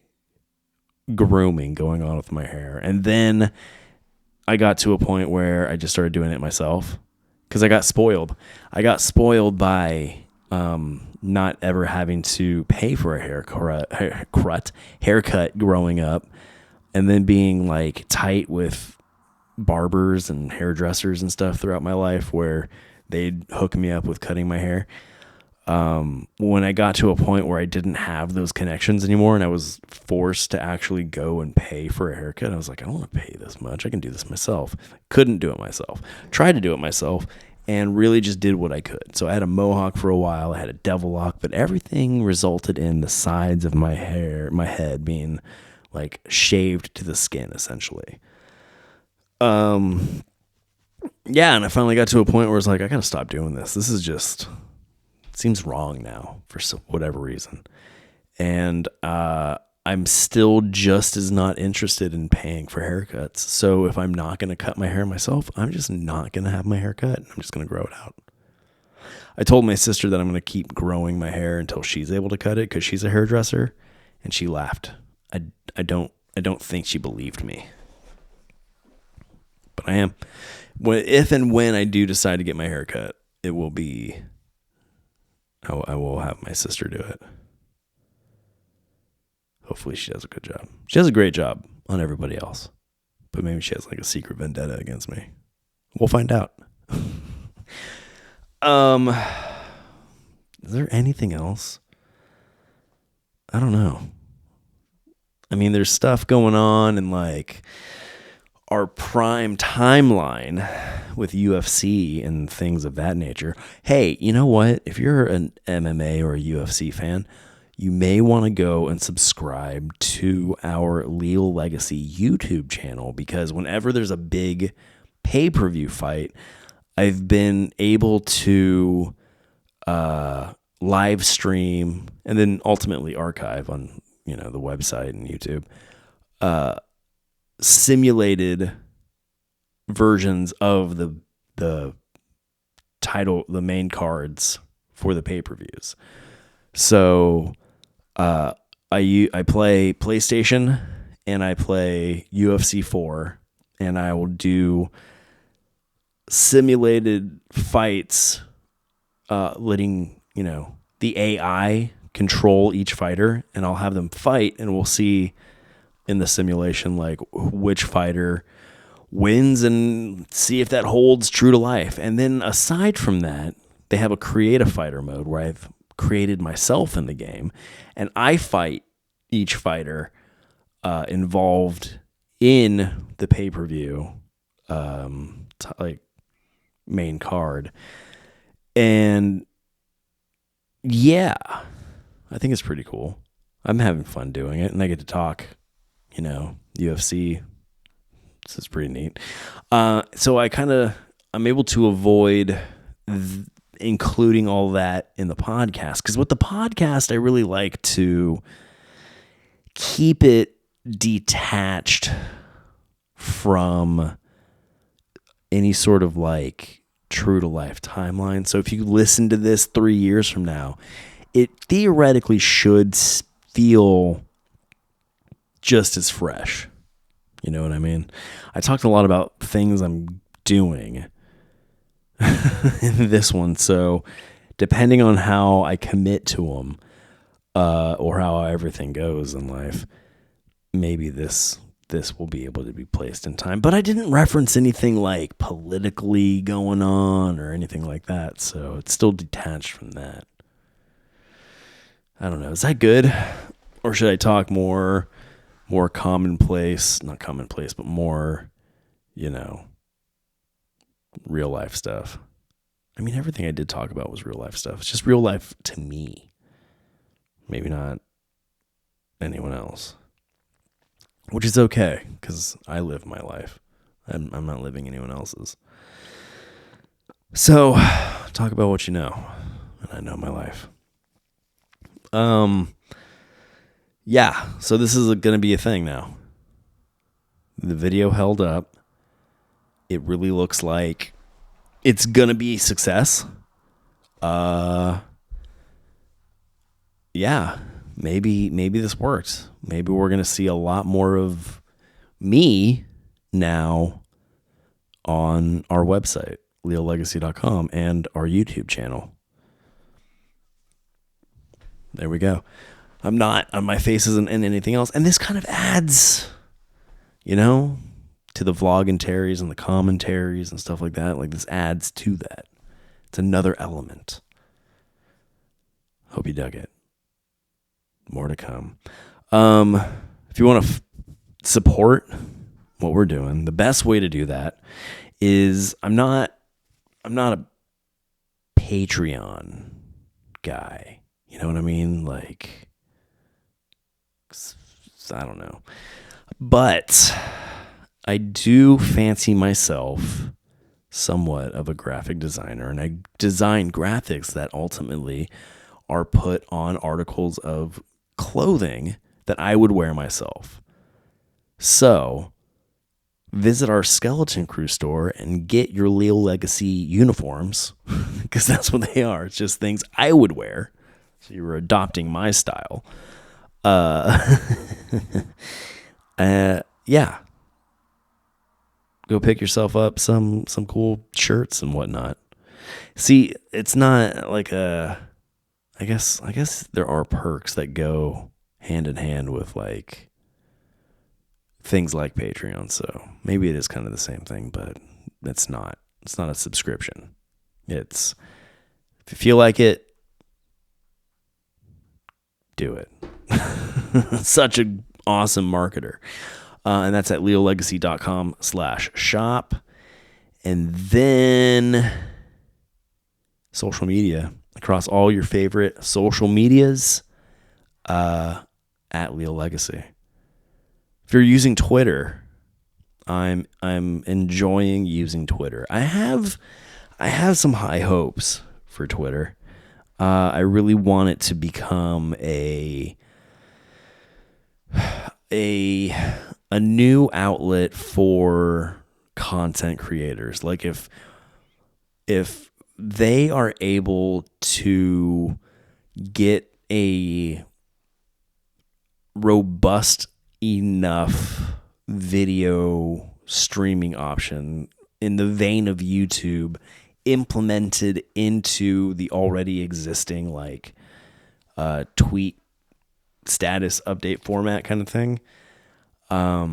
grooming going on with my hair. And then I got to a point where I just started doing it myself because I got spoiled. I got spoiled by not ever having to pay for a haircut growing up, and then being like tight with barbers and hairdressers and stuff throughout my life where they'd hook me up with cutting my hair. When I got to a point where I didn't have those connections anymore and I was forced to actually go and pay for a haircut, I was like, I don't want to pay this much. I can do this myself. Couldn't do it myself. Tried to do it myself and really just did what I could. So I had a mohawk for a while. I had a devil lock, but everything resulted in the sides of my head being like shaved to the skin essentially. Yeah, and I finally got to a point where it's like, I gotta stop doing this. This is just, it seems wrong now for whatever reason. And I'm still just as not interested in paying for haircuts. So if I'm not going to cut my hair myself, I'm just not going to have my hair cut. I'm just going to grow it out. I told my sister that I'm going to keep growing my hair until she's able to cut it because she's a hairdresser, and she laughed. I don't think she believed me. But I am. If and when I do decide to get my hair cut, it will be, I will have my sister do it. Hopefully she does a good job. She does a great job on everybody else. But maybe she has like a secret vendetta against me. We'll find out. Is there anything else? I don't know. I mean, there's stuff going on in like our prime timeline with UFC and things of that nature. Hey, you know what? If you're an MMA or a UFC fan, you may want to go and subscribe to our Leal Legacy YouTube channel, because whenever there's a big pay-per-view fight, I've been able to live stream and then ultimately archive on the website and YouTube simulated versions of the main cards for the pay-per-views. So I play PlayStation and I play UFC 4, and I will do simulated fights, letting the AI control each fighter, and I'll have them fight, and we'll see in the simulation like which fighter wins and see if that holds true to life. And then aside from that, they have a creative fighter mode where I've created myself in the game, and I fight each fighter involved in the pay-per-view like main card. And yeah, I think it's pretty cool. I'm having fun doing it, and I get to talk UFC. This is pretty neat. So I'm able to avoid including all that in the podcast, because with the podcast, I really like to keep it detached from any sort of like true to life timeline. So if you listen to this 3 years from now, it theoretically should feel just as fresh. You know what I mean? I talked a lot about things I'm doing in this one. So depending on how I commit to them, or how everything goes in life, maybe this will be able to be placed in time. But I didn't reference anything like politically going on or anything like that. So it's still detached from that. I don't know. Is that good? Or should I talk more commonplace, not commonplace, but more, real life stuff? I mean, everything I did talk about was real life stuff. It's just real life to me. Maybe not anyone else. Which is okay, because I live my life. I'm not living anyone else's. So, talk about what you know. And I know my life. Yeah, so this is going to be a thing now. The video held up. It really looks like it's going to be a success. Yeah, maybe this works. Maybe we're going to see a lot more of me now on our website, leallegacy.com, and our YouTube channel. There we go. I'm not, my face isn't in anything else. And this kind of adds, to the vlog and terries and the commentaries and stuff like that. Like, this adds to that. It's another element. Hope you dug it. More to come. If you want to support what we're doing, the best way to do that is I'm not a Patreon guy. You know what I mean? Like, I don't know. But I do fancy myself somewhat of a graphic designer, and I design graphics that ultimately are put on articles of clothing that I would wear myself. So visit our Skeleton Crew store and get your Leal Legacy uniforms, because that's what they are. It's just things I would wear. So you're adopting my style. Yeah. Go pick yourself up some cool shirts and whatnot. See, it's not like I guess there are perks that go hand in hand with like things like Patreon. So maybe it is kind of the same thing, but it's not. It's not a subscription. It's, if you feel like it, do it. Such an awesome marketer. And that's at leallegacy.com/shop. And then social media, across all your favorite social medias. at Leal Legacy. If you're using Twitter, I'm enjoying using Twitter. I have some high hopes for Twitter. I really want it to become a new outlet for content creators. Like if they are able to get a robust enough video streaming option in the vein of YouTube implemented into the already existing like tweet status update format kind of thing, I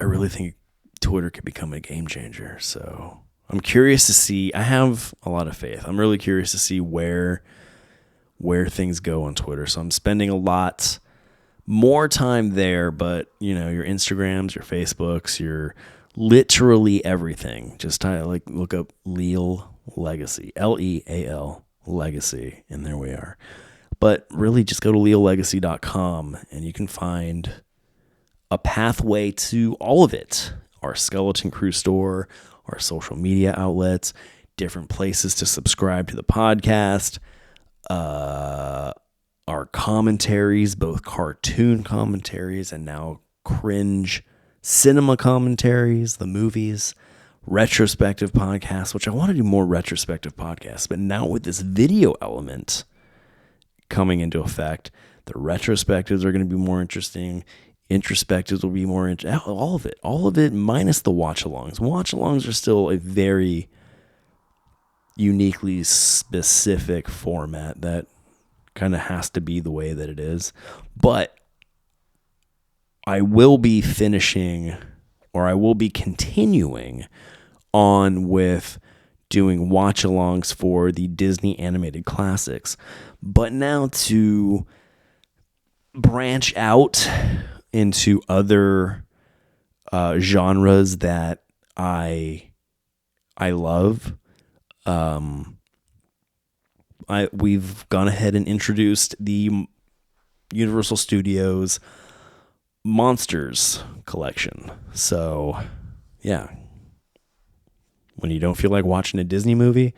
really think Twitter could become a game changer. So I'm curious to see. I have a lot of faith. I'm really curious to see where things go on Twitter. So I'm spending a lot more time there, but you know, your Instagrams, your Facebooks, your literally everything. Just look up Leal Legacy, Leal Legacy, and there we are. But really just go to leallegacy.com and you can find a pathway to all of it. Our Skeleton Crew store, our social media outlets, different places to subscribe to the podcast, our commentaries, both cartoon commentaries and now cringe cinema commentaries, the movies, retrospective podcasts, which I want to do more retrospective podcasts, but now with this video element coming into effect, the retrospectives are going to be more interesting. Introspectives will be more all of it minus the watch-alongs. Watch-alongs are still a very uniquely specific format that kind of has to be the way that it is. But I will be finishing, or I will be continuing on with doing watch-alongs for the Disney animated classics. But now to branch out into other genres that I love. We've gone ahead and introduced the Universal Studios Monsters collection. So, yeah. When you don't feel like watching a Disney movie,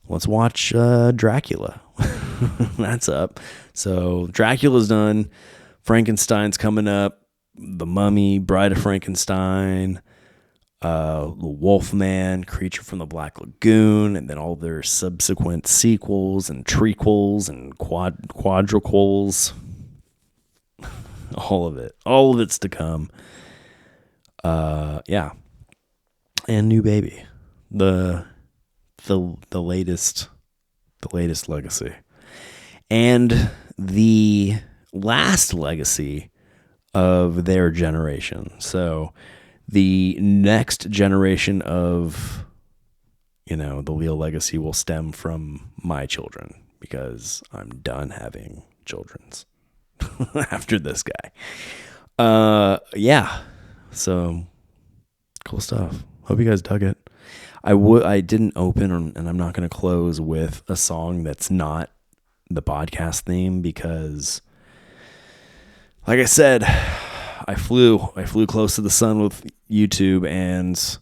let's watch Dracula. That's up. So, Dracula's done. Frankenstein's coming up. The Mummy, Bride of Frankenstein, The Wolfman, Creature from the Black Lagoon, and then all their subsequent sequels and trequels and quadruquels. All of it. All of it's to come. Yeah. And New Baby. The latest legacy. And the last legacy of their generation. So the next generation of, the Leal legacy will stem from my children, because I'm done having children's after this guy. Yeah. So cool stuff. Hope you guys dug it. I didn't open, and I'm not going to close with a song that's not the podcast theme, because like I said, I flew close to the sun with YouTube, and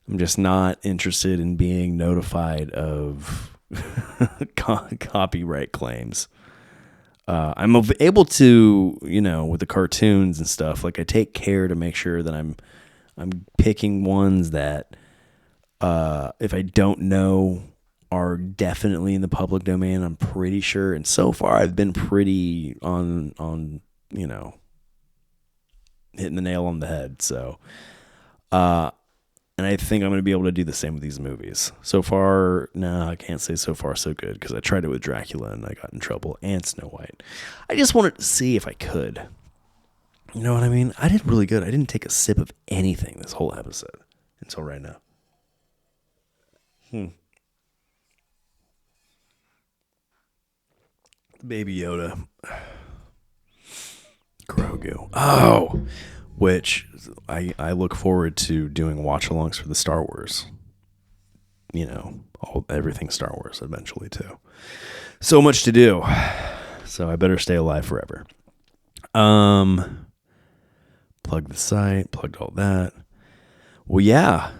I'm just not interested in being notified of copyright claims. I'm able to, with the cartoons and stuff, like I take care to make sure that I'm picking ones that, if I don't know, are definitely in the public domain. I'm pretty sure, and so far I've been pretty on hitting the nail on the head. So, and I think I'm going to be able to do the same with these movies. So far, I can't say so far so good, because I tried it with Dracula and I got in trouble, and Snow White. I just wanted to see if I could. You know what I mean? I did really good. I didn't take a sip of anything this whole episode until right now. Baby Yoda. Grogu. Oh, which I look forward to doing watch-alongs for the Star Wars. Everything Star Wars eventually too. So much to do. So I better stay alive forever. Plug the site, plugged all that. Well, yeah.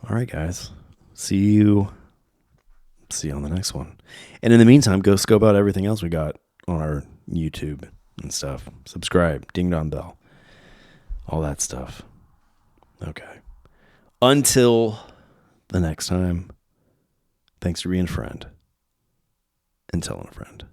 All right, guys. See you on the next one. And in the meantime, go scope out everything else we got on our YouTube and stuff. Subscribe, ding dong bell, all that stuff. Okay. Until the next time, thanks for being a friend and telling a friend.